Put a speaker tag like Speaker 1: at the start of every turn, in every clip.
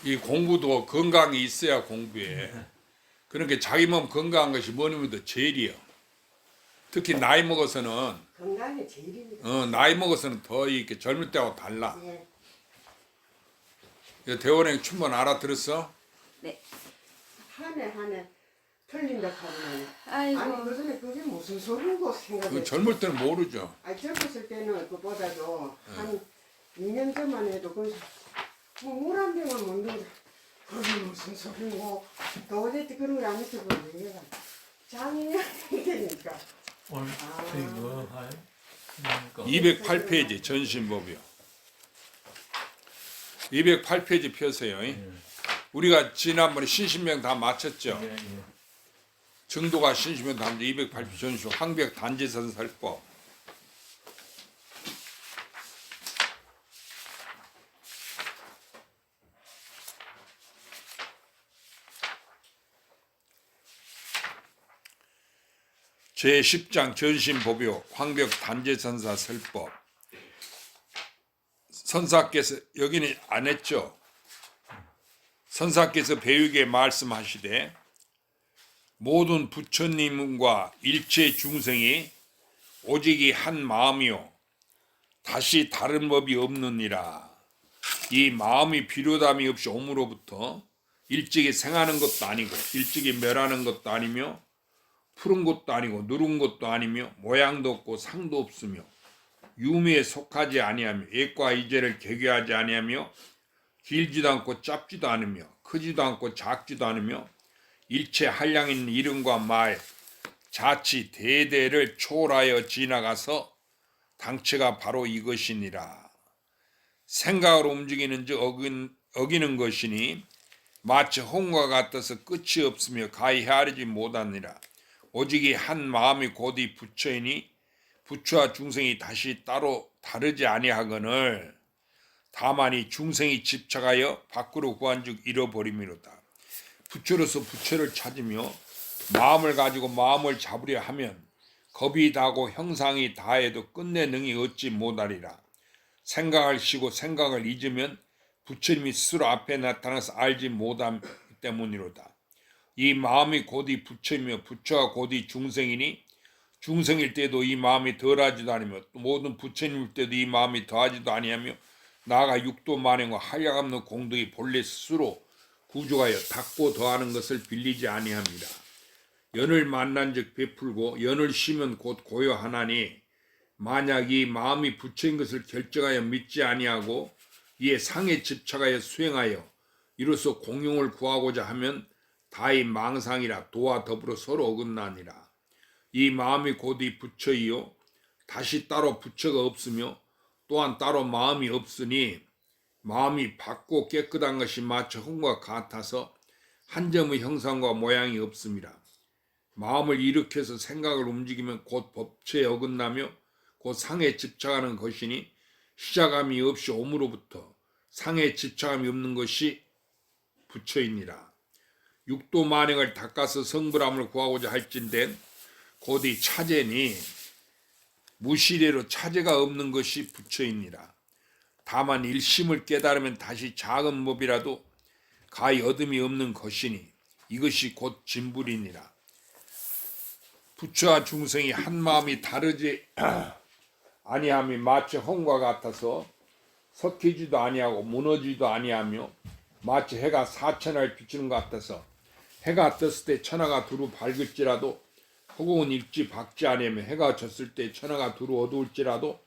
Speaker 1: 이 공부도 건강이 있어야 공부해. 그러니까 자기 몸 건강한 것이 뭐니면 제일이요. 특히 나이 먹어서는
Speaker 2: 건강이 제일입니다.
Speaker 1: 나이 먹어서는 더 이렇게 젊을 때하고 달라.
Speaker 2: 예.
Speaker 1: 대원행 춘번 알아들었어?
Speaker 3: 네.
Speaker 2: 한 해 틀린다 하면
Speaker 3: 아이고.
Speaker 2: 아니 그 전에 그게 무슨 소리고
Speaker 1: 그
Speaker 2: 생각해.
Speaker 1: 젊을 때는 모르죠.
Speaker 2: 아니 젊었을 때는 그보다도 한 2년 전만 해도 그물 한 병을 못 넣어. 그게 무슨 소리고 도대체 그런 거안 해서보는 내가 장인이 되니까.
Speaker 4: 오늘 이거 하이.
Speaker 1: 208페이지 전신법이요. 208페이지 펴세요. 우리가 지난번에 신신명 다 마쳤죠.
Speaker 4: 예.
Speaker 1: 정도가 신신명 다 208페이지 전신 황벽 단지선설법. 제10장 전신법요 황벽 단지선사 설법. 선사께서 여기는 안 했죠. 선사께서 배우에게 말씀하시되 모든 부처님과 일체 중생이 오직이 한 마음이요 다시 다른 법이 없느니라. 이 마음이 필요담이 없이 옴으로부터 일찍이 생하는 것도 아니고 일찍이 멸하는 것도 아니며 푸른 것도 아니고 누른 것도 아니며 모양도 없고 상도 없으며 유미에 속하지 아니하며 액과 이제를 개교하지 아니하며 길지도 않고 짧지도 않으며 크지도 않고 작지도 않으며 일체 한량 있는 이름과 말 자치 대대를 초월하여 지나가서 당체가 바로 이것이니라. 생각으로 움직이는 즉 어기는 것이니 마치 홍과 같아서 끝이 없으며 가히 헤아리지 못하니라. 오직이 한 마음이 곧이 부처이니 부처와 중생이 다시 따로 다르지 아니하거늘 다만 이 중생이 집착하여 밖으로 구한즉 잃어버림이로다. 부처로서 부처를 찾으며 마음을 가지고 마음을 잡으려 하면 겁이 다고 형상이 다해도 끝내 능히 얻지 못하리라. 생각을 쉬고 생각을 잊으면 부처님이 스스로 앞에 나타나서 알지 못함 때문이로다. 이 마음이 곧이 부처이며 부처가 곧이 중생이니 중생일 때도 이 마음이 덜하지도 아니며 또 모든 부처님일 때도 이 마음이 더하지도 아니하며 나아가 육도 만행과 한량없는 공덕이 본래 스스로 구조하여 닦고 더하는 것을 빌리지 아니합니다. 연을 만난 즉 베풀고 연을 쉬면 곧 고요하나니 만약 이 마음이 부처인 것을 결정하여 믿지 아니하고 이에 상에 집착하여 수행하여 이로써 공용을 구하고자 하면 다이 망상이라 도와 더불어 서로 어긋나니라. 이 마음이 곧이 부처이요 다시 따로 부처가 없으며 또한 따로 마음이 없으니 마음이 밝고 깨끗한 것이 마치 홍과 같아서 한 점의 형상과 모양이 없습니다. 마음을 일으켜서 생각을 움직이면 곧 법체에 어긋나며 곧 상에 집착하는 것이니 시작함이 없이 옴으로부터 상에 집착함이 없는 것이 부처이니라. 육도 만행을 닦아서 성불함을 구하고자 할진대 곧이 차제니 무시례로 차제가 없는 것이 부처이니라. 다만 일심을 깨달으면 다시 작은 법이라도 가히 얻음이 없는 것이니 이것이 곧 진불이니라. 부처와 중생이 한 마음이 다르지 아니함이 마치 홍과 같아서 섞이지도 아니하고 무너지도 아니하며 마치 해가 사천을 비추는 것 같아서 해가 떴을 때 천하가 두루 밝을지라도 혹은 일찍 밝지 아니하며 해가 졌을 때 천하가 두루 어두울지라도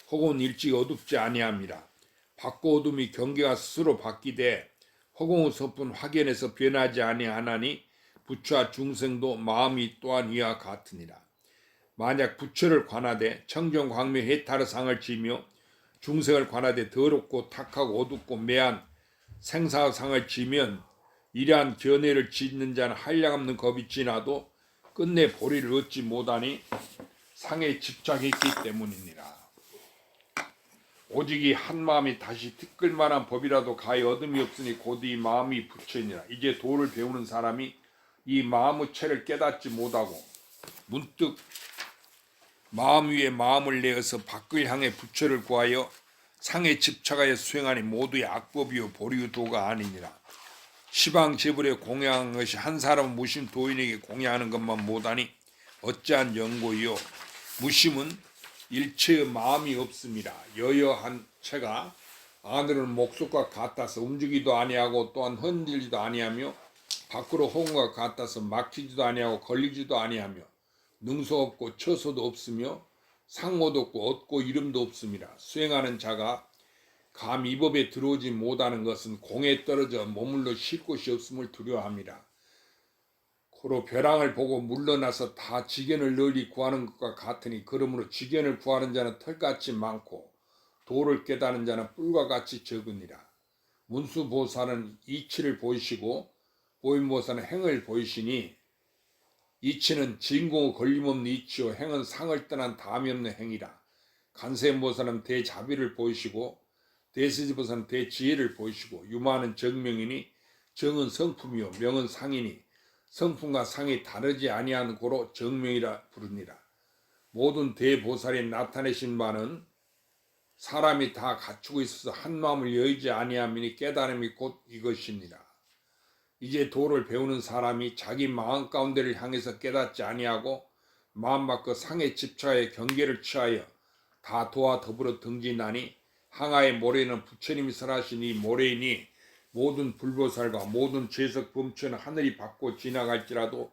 Speaker 1: 혹은 일찍 어둡지 아니함이라. 밝고 어둠이 경계가 스스로 바뀌되 허공의 서뿐 확연해서 변하지 아니하나니 부처와 중생도 마음이 또한 이와 같으니라. 만약 부처를 관하되 청정광명 해탈의상을 지며 중생을 관하되 더럽고 탁하고 어둡고 매한 생사상을 지면 이러한 견해를 짓는 자는 한량없는 겁이 지나도 끝내 보리를 얻지 못하니 상에 집착했기 때문이니라. 오직 이 한마음이 다시 티끌만한 법이라도 가히 얻음이 없으니 곧 이 마음이 부처이니라. 이제 도를 배우는 사람이 이 마음의 체를 깨닫지 못하고 문득 마음 위에 마음을 내어서 밖을 향해 부처를 구하여 상에 집착하여 수행하니 모두의 악법이요 보리요 도가 아니니라. 시방 제불에 공양한 것이 한 사람 무심 도인에게 공양하는 것만 못하니 어찌한 연고이요. 무심은 일체의 마음이 없습니다. 여여한 체가 안으로는 목속과 같아서 움직이도 아니하고 또한 흔들리도 아니하며 밖으로 호흡과 같아서 막히지도 아니하고 걸리지도 아니하며 능소 없고 처소도 없으며 상모도 없고 얻고 이름도 없습니다. 수행하는 자가 감 이 법에 들어오지 못하는 것은 공에 떨어져 머물러 쉴 곳이 없음을 두려워합니다. 고로 벼랑을 보고 물러나서 다 지견을 널리 구하는 것과 같으니 그러므로 지견을 구하는 자는 털같이 많고 도를 깨닫는 자는 뿔과 같이 적으니라. 문수보살은 이치를 보이시고 보인보살은 행을 보이시니 이치는 진공의 걸림없는 이치요 행은 상을 떠난 담이 없는 행이라. 간세음보살은 대자비를 보이시고 대스지보살은 대지혜를 보이시고 유마는 정명이니 정은 성품이요 명은 상이니 성품과 상이 다르지 아니한 고로 정명이라 부르니라. 모든 대보살이 나타내신 바는 사람이 다 갖추고 있어서 한 마음을 여의지 아니함이니 깨달음이 곧 이것입니다. 이제 도를 배우는 사람이 자기 마음 가운데를 향해서 깨닫지 아니하고 마음 바꿔 상에 집착하여 경계를 취하여 다 도와 더불어 등진하니 항아의 모래는 부처님이 설하신 이 모래이니 모든 불보살과 모든 죄석 범죄는 하늘이 받고 지나갈지라도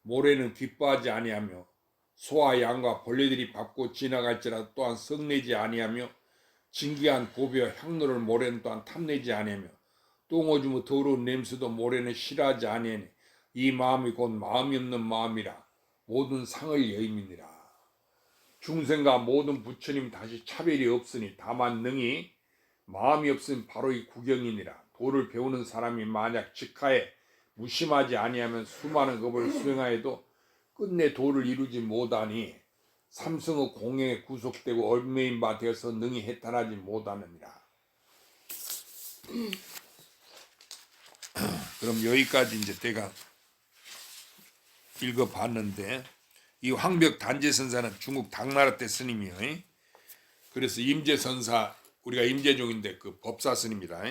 Speaker 1: 모래는 기뻐하지 아니하며 소와 양과 벌레들이 받고 지나갈지라도 또한 성내지 아니하며 진귀한 고비와 향로를 모래는 또한 탐내지 아니하며 똥오줌의 더러운 냄새도 모래는 싫어하지 아니하니 이 마음이 곧 마음이 없는 마음이라 모든 상을 여임이니라. 중생과 모든 부처님 다시 차별이 없으니 다만 능히 마음이 없으면 바로 이 구경이니라. 도를 배우는 사람이 만약 직하에 무심하지 아니하면 수많은 법을 수행하여도 끝내 도를 이루지 못하니 삼성의 공행에 구속되고 얽매인 바 되어서 능히 해탈하지 못하느니라. 그럼 여기까지 이제 내가 읽어봤는데 이 황벽 단제선사는 중국 당나라 때 스님이요. 그래서 임제선사 우리가 임제종인데 그 법사 스님이다.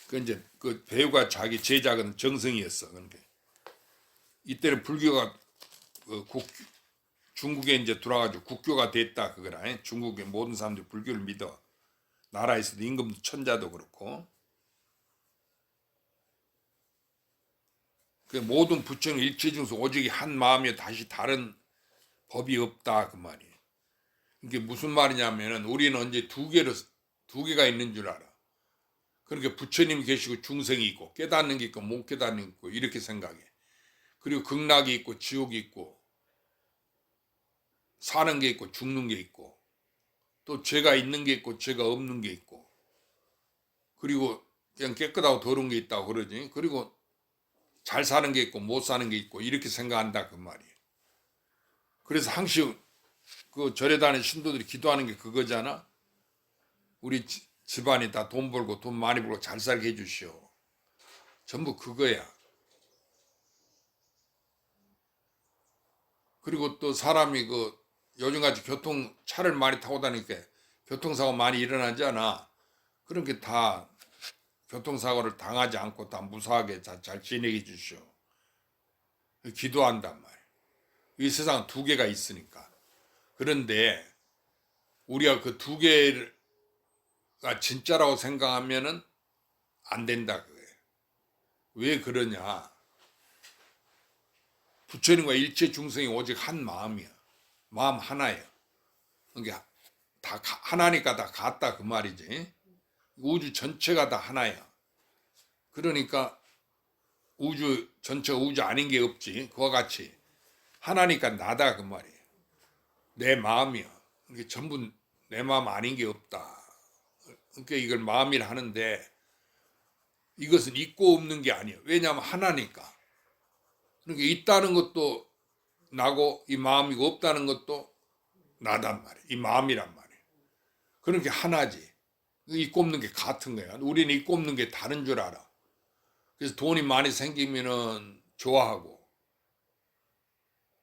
Speaker 1: 그 이제 그 배우가 자기 제자는 정성이었어. 그러니까 이때는 불교가 중국에 이제 들어와가지고 국교가 됐다 그거라. 중국의 모든 사람들이 불교를 믿어. 나라에서도 임금도 천자도 그렇고. 그 모든 부처는 일체 중에서 오직 한 마음이여 다시 다른 법이 없다 그 말이에요. 이게 무슨 말이냐면은 우리는 언제 두 개가 있는 줄 알아. 그러니까 부처님이 계시고 중생이 있고 깨닫는 게 있고 못 깨닫는 게 있고 이렇게 생각해. 그리고 극락이 있고 지옥이 있고 사는 게 있고 죽는 게 있고 또 죄가 있는 게 있고 죄가 없는 게 있고 그리고 그냥 깨끗하고 더러운 게 있다고 그러지. 그리고 잘 사는 게 있고 못 사는 게 있고 이렇게 생각한다 그 말이에요. 그래서 항상 그 절에 다니는 신도들이 기도하는 게 그거잖아. 우리 집안이 다 돈 벌고 돈 많이 벌고 잘 살게 해주시오. 전부 그거야. 그리고 또 사람이 요즘같이 차를 많이 타고 다니니까 교통사고 많이 일어나잖아. 그런 게 다 교통사고를 당하지 않고 다 무사하게 잘 지내게 해주시오. 기도한단 말이에요. 이 세상 두 개가 있으니까. 그런데 우리가 그 두 개가 진짜라고 생각하면은 안 된다 그거예요. 왜 그러냐? 부처님과 일체 중생이 오직 한 마음이야. 마음 하나예요. 그러니까 다 하나니까 다 같다 그 말이지. 우주 전체가 다 하나야. 그러니까 우주 전체가 우주 아닌 게 없지. 그와 같이 하나니까 나다 그 말이에요. 내 마음이야. 그러니까 전부 내 마음 아닌 게 없다. 그러니까 이걸 마음이라 하는데 이것은 있고 없는 게 아니에요. 왜냐하면 하나니까. 그러니까 있다는 것도 나고 이 마음이고 없다는 것도 나단 말이에요. 이 마음이란 말이에요. 그러니까 하나지. 있고 없는 게 같은 거야. 우리는 있고 없는 게 다른 줄 알아. 그래서 돈이 많이 생기면은 좋아하고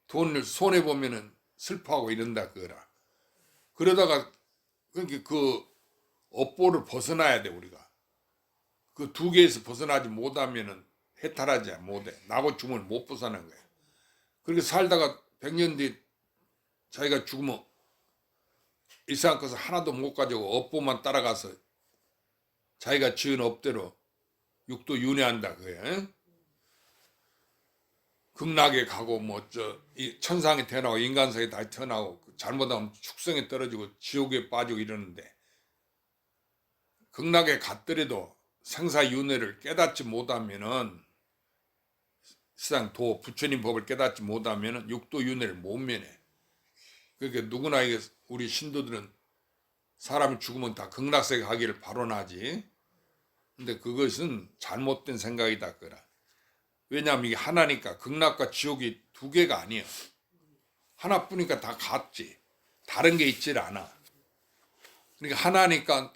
Speaker 1: 돈을 손해 보면은 슬퍼하고 이런다 그거라. 그러다가 그러니까 그 업보를 벗어나야 돼 우리가. 그 두 개에서 벗어나지 못하면은 해탈하지 못해. 나고 죽으면 못 벗어나는 거야. 그렇게 살다가 100년 뒤 자기가 죽으면 이상한 것을 하나도 못 가지고 업보만 따라가서 자기가 지은 업대로 육도 윤회한다 그거야. 극락에 가고 뭐 천상에 태어나고 인간성에 다 태어나고 잘못하면 축성에 떨어지고 지옥에 빠지고 이러는데 극락에 갔더라도 생사윤회를 깨닫지 못하면은 세상 부처님 법을 깨닫지 못하면은 육도윤회를 못 면해. 그러니까 누구나 이게 우리 신도들은 사람이 죽으면 다 극락세계 가기를 바라나지. 근데 그것은 잘못된 생각이다 그라. 왜냐하면 이게 하나니까 극락과 지옥이 두 개가 아니에요. 하나뿐이니까 다 같지. 다른 게 있질 않아. 그러니까 하나니까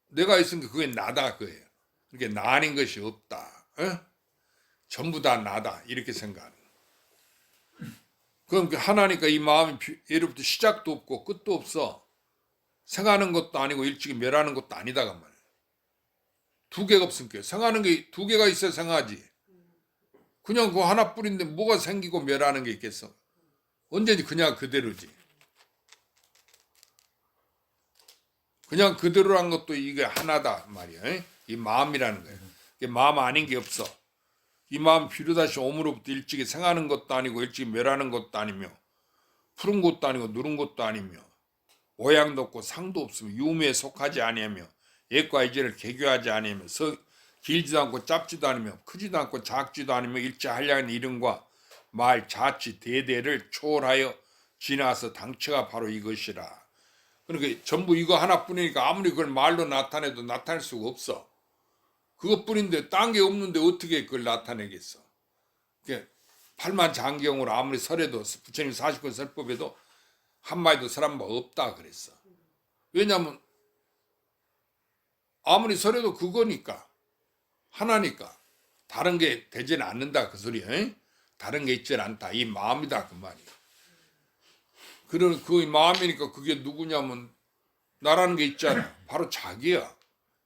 Speaker 1: 내가 있으니까 그게 나다 그거예요. 그러니까 나 아닌 것이 없다. 어? 전부 다 나다 이렇게 생각하는 거예요. 그럼 하나니까 이 마음이 예로부터 시작도 없고 끝도 없어. 생하는 것도 아니고 일찍이 멸하는 것도 아니다가 말이에요. 두 개가 없으니까 생하는 게 두 개가 있어야 생하지. 그냥 그 하나뿐인데 뭐가 생기고 멸하는 게 있겠어. 언제든지 그냥 그대로지. 그냥 그대로란 것도 이게 하나다 말이야. 이 마음이라는 거예요. 이게 마음 아닌 게 없어. 이 마음 비로다시 오므로부터 일찍이 생하는 것도 아니고 일찍이 멸하는 것도 아니며 푸른 것도 아니고 누른 것도 아니며 모양도 없고 상도 없으며 유무에 속하지 아니하며 옛과 이제를 개교하지 아니하며 길지도 않고 짧지도 않으며 크지도 않고 작지도 않으며 일체한량한 이름과 말 자치 대대를 초월하여 지나서 당체가 바로 이것이라. 그러니까 전부 이거 하나뿐이니까 아무리 그걸 말로 나타내도 나타낼 수가 없어. 그것뿐인데 딴 게 없는데 어떻게 그걸 나타내겠어. 그러니까 팔만장경으로 아무리 설해도 부처님 49 설법에도 한마디도 설한 바 없다 그랬어. 왜냐하면 아무리 설해도 그거니까 하나니까 다른 게 되지는 않는다 그 소리야. 다른 게 있지 않다 이 마음이다 그 말이야. 그런 그 마음이니까 그게 누구냐면 나라는 게 있잖아. 바로 자기야.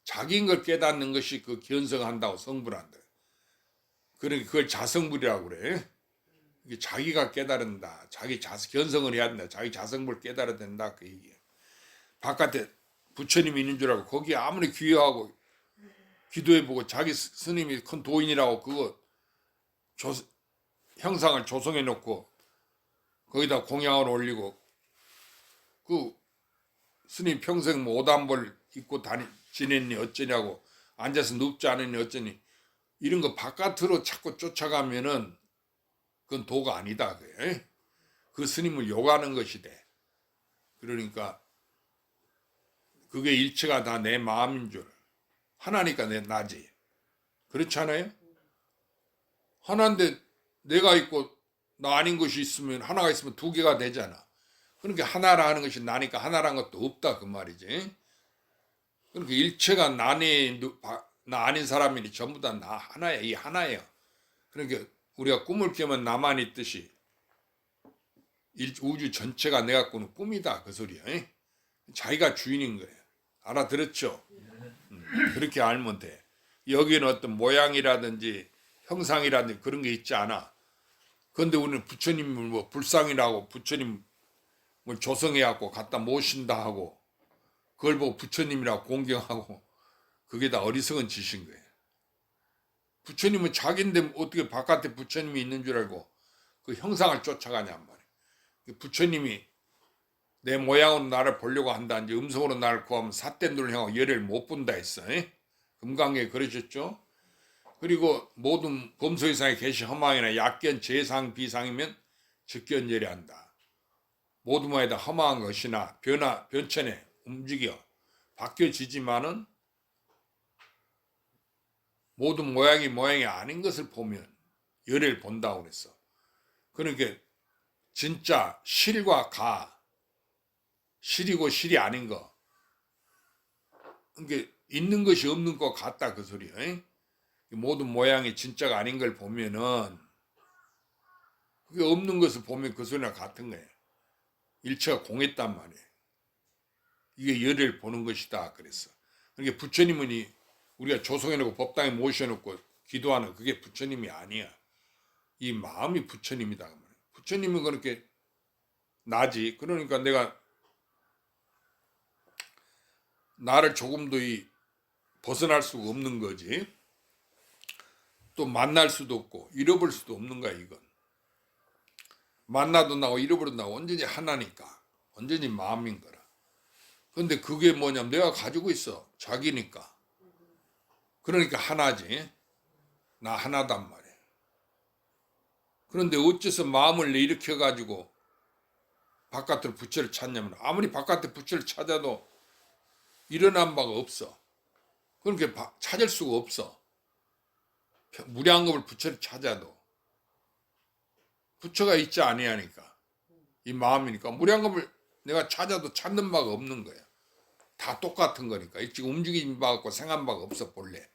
Speaker 1: 자기인 걸 깨닫는 것이 그 견성한다고 성불한다. 그러니까 그걸 자성불이라고 그래. 이게 자기가 깨달은다. 자기 견성을 해야 된다. 자기 자성불 깨달아야 된다 그 얘기야. 바깥에 부처님이 있는 줄 알고 거기 아무리 귀여하고 기도해보고 자기 스님이 큰 도인이라고 그거 형상을 조성해 놓고 거기다 공양을 올리고 그 스님 평생 뭐 오단벌 입고 지냈니 어쩌냐고 앉아서 눕지 않으니 어쩌니 이런 거 바깥으로 자꾸 쫓아가면은 그건 도가 아니다. 그래. 그 스님을 욕하는 것이 돼. 그러니까 그게 일체가 다 내 마음인 줄. 하나니까 나지. 그렇지 않아요? 하나인데 내가 있고 나 아닌 것이 있으면 하나가 있으면 두 개가 되잖아. 그러니까 하나라 하는 것이 나니까 하나란 것도 없다 그 말이지. 그러니까 일체가 나 아닌 사람이니 전부 다 나 하나야. 이 하나예요. 그러니까 우리가 꿈을 깨면 나만 있듯이 우주 전체가 내가 꾸는 꿈이다 그 소리야. 자기가 주인인 거예요. 알아들었죠? 그렇게 알면 돼. 여기는 어떤 모양이라든지 형상이라든지 그런 게 있지 않아. 그런데 우리는 부처님을 뭐 불상이라고 부처님을 조성해갖고 갖다 모신다 하고 그걸 보고 부처님이라고 공경하고 그게 다 어리석은 짓인 거예요. 부처님은 자기인데 어떻게 바깥에 부처님이 있는 줄 알고 그 형상을 쫓아가냔 말이에요. 부처님이 내 모양으로 나를 보려고 한다. 이제 음성으로 나를 구하면 삿된 눈을 향하고 열애를 못 본다 했어. 금강에 그러셨죠. 그리고 모든 범소이상에 계시 허망이나 약견 재상 비상이면 즉견 열애한다. 모든 모양에다 허망한 것이나 변천에 움직여 바뀌어지지만은 모든 모양이 아닌 것을 보면 열애를 본다고 그랬어. 그러니까 진짜 실과 실이고 실이 아닌 거. 그러니까 있는 것이 없는 것 같다 그 소리야. 모든 모양이 진짜가 아닌 걸 보면은 그게 없는 것을 보면 그 소리랑 같은 거예요. 일체가 공했단 말이에요. 이게 열을 보는 것이다 그랬어. 그러니까 부처님은 우리가 조성해놓고 법당에 모셔놓고 기도하는 그게 부처님이 아니야. 이 마음이 부처님이다. 부처님은 그렇게 나지. 그러니까 내가 나를 조금도 벗어날 수가 없는 거지. 또 만날 수도 없고 잃어버릴 수도 없는 거야 이건. 만나도 나고 잃어버려도 나고 완전히 하나니까. 완전히 마음인 거라. 근데 그게 뭐냐면 내가 가지고 있어. 자기니까. 그러니까 하나지. 나 하나단 말이야. 그런데 어째서 마음을 일으켜가지고 바깥으로 부처를 찾냐면 아무리 바깥에 부처를 찾아도 일어난 바가 없어. 그러니까 찾을 수가 없어. 무량겁을 부처를 찾아도 부처가 있지 아니하니까 이 마음이니까 무량겁을 내가 찾아도 찾는 바가 없는 거야. 다 똑같은 거니까. 지금 움직이는 바 없고 생한 바가 없어 본래.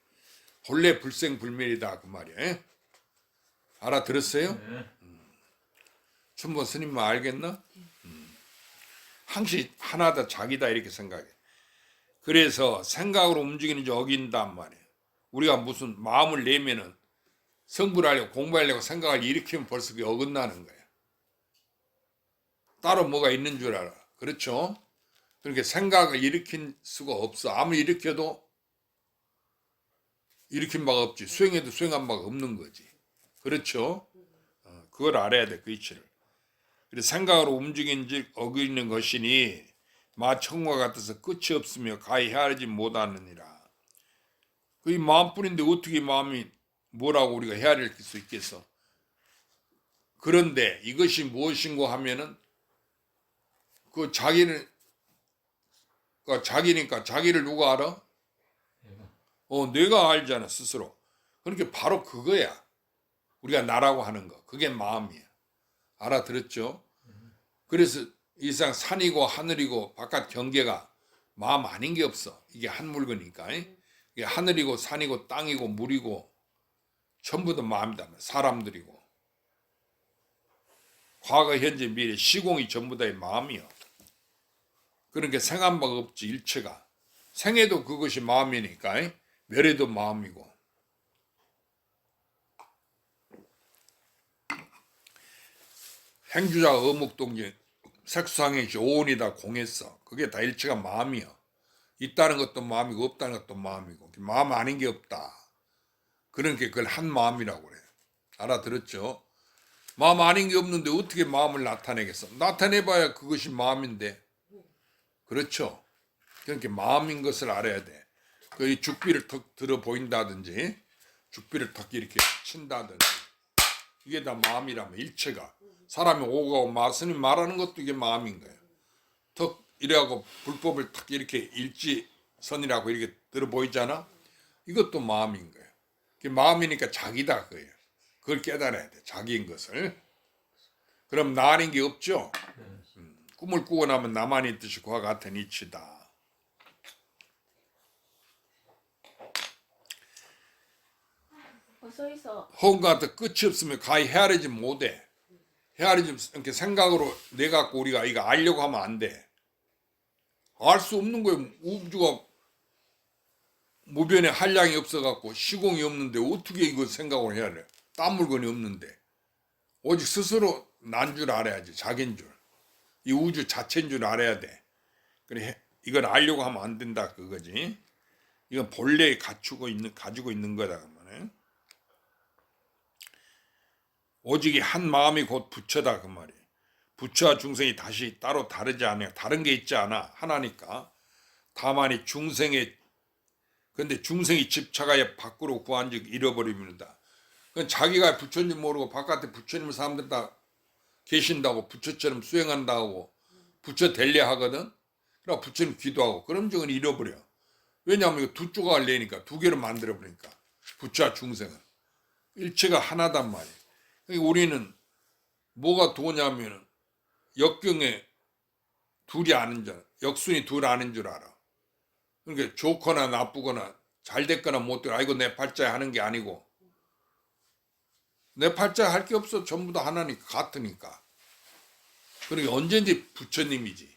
Speaker 1: 본래 불생불멸이다 그 말이야. 에? 알아들었어요?
Speaker 4: 네.
Speaker 1: 춘보 스님만 알겠나? 항시 하나다 자기다 이렇게 생각해. 그래서 생각으로 움직이는지 어긴단 말이야. 우리가 무슨 마음을 내면은 성불 하려고 공부하려고 생각을 일으키면 벌써 그게 어긋나는 거야. 따로 뭐가 있는 줄 알아. 그렇죠? 그러니까 생각을 일으킬 수가 없어. 아무리 일으켜도 일으킨 바가 없지. 수행해도 수행한 바가 없는 거지. 그렇죠? 그걸 알아야 돼. 그 이치를. 그래서 생각으로 움직인지 어기는 것이니 마청과 같아서 끝이 없으며 가히 헤아리지 못하느니라. 그 마음뿐인데 어떻게 마음이 뭐라고 우리가 헤아릴 수 있겠어? 그런데 이것이 무엇인고 하면은 그 자기는 자기니까 자기를 누가 알아? 내가 알잖아 스스로. 그러니까 바로 그거야. 우리가 나라고 하는 거. 그게 마음이야. 알아들었죠? 그래서 이 세상 산이고 하늘이고 바깥 경계가 마음 아닌 게 없어. 이게 한 물건이니까. 이게 하늘이고 산이고 땅이고 물이고 전부 다 마음이다. 사람들이고 과거 현재 미래 시공이 전부 다의 마음이요. 그러니까 생한 바가 없지 일체가. 생에도 그것이 마음이니까 멸에도 마음이고. 행주자 어묵동지 색수상행시 오온이다 공했어. 그게 다 일체가 마음이요. 있다는 것도 마음이고 없다는 것도 마음이고 마음 아닌 게 없다. 그러니까 그걸 한 마음이라고 그래. 알아들었죠? 마음 아닌 게 없는데 어떻게 마음을 나타내겠어? 나타내봐야 그것이 마음인데. 그렇죠? 그러니까 마음인 것을 알아야 돼. 그 죽비를 턱 들어 보인다든지 죽비를 턱 이렇게 친다든지 이게 다 마음이라면 일체가. 사람이 오고 마스님 말하는 것도 이게 마음인 거예요. 턱 이래하고 불법을 탁 이렇게 일지선이라고 이렇게 들어 보이잖아. 이것도 마음인 거예요. 마음이니까 자기다 그거예요. 그걸 깨달아야 돼. 자기인 것을. 그럼 나 아닌 게 없죠. 꿈을 꾸고 나면 나만 있듯이 그와 같은 이치다. 허운과 끝이 없으면 가히 헤아리지 못해. 헤아리지 이렇게 생각으로 내 갖고 우리가 이거 알려고 하면 안 돼. 알 수 없는 거예요. 우주가 무변에 한량이 없어갖고 시공이 없는데 어떻게 이거 생각을 해야 돼? 딴 물건이 없는데. 오직 스스로 난 줄 알아야지. 자기인 줄. 이 우주 자체인 줄 알아야 돼. 그래, 이걸 알려고 하면 안 된다 그거지. 이건 본래 가지고 있는 거다 그러면. 오직이 한 마음이 곧 부처다 그 말이에요. 부처와 중생이 다시 따로 다르지 않아요. 다른 게 있지 않아. 하나니까. 다만이 중생의 근데 중생이 집착하여 밖으로 구한즉 잃어버립니다. 그건 자기가 부처인지 모르고 바깥에 부처님을 사람들 다 계신다고 부처처럼 수행한다고 부처 될려 하거든. 그러니까 부처님 기도하고 그럼 저건 잃어버려. 왜냐하면 이거 두 조각을 내니까 두 개를 만들어버리니까 부처와 중생은 일체가 하나단 말이에요. 그러니까 우리는 뭐가 도냐면은 역경에 둘이 아는 줄, 역순이 둘 아는 줄 알아. 그러니까 좋거나 나쁘거나 잘 됐거나 못 됐거나 아이고 내 팔자에 하는 게 아니고 내 팔자에 할 게 없어. 전부 다 하나니까 같으니까. 그러니까 언제든지 부처님이지.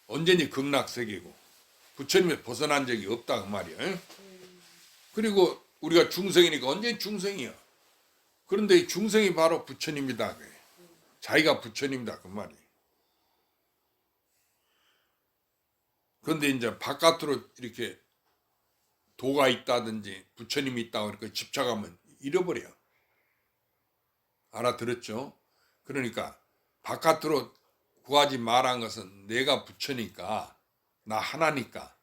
Speaker 1: 언제니 극락세계고 부처님이 벗어난 적이 없다 그 말이야. 그리고 우리가 중생이니까 언제니 중생이야. 그런데 이 중생이 바로 부처님이다. 그래. 자기가 부처님이다 그 말이야. 그런데 이제 바깥으로 이렇게 도가 있다든지 부처님이 있다고 그렇게 집착하면 잃어버려. 알아들었죠? 그러니까 바깥으로 구하지 말한 것은 내가 부처니까 나 하나니까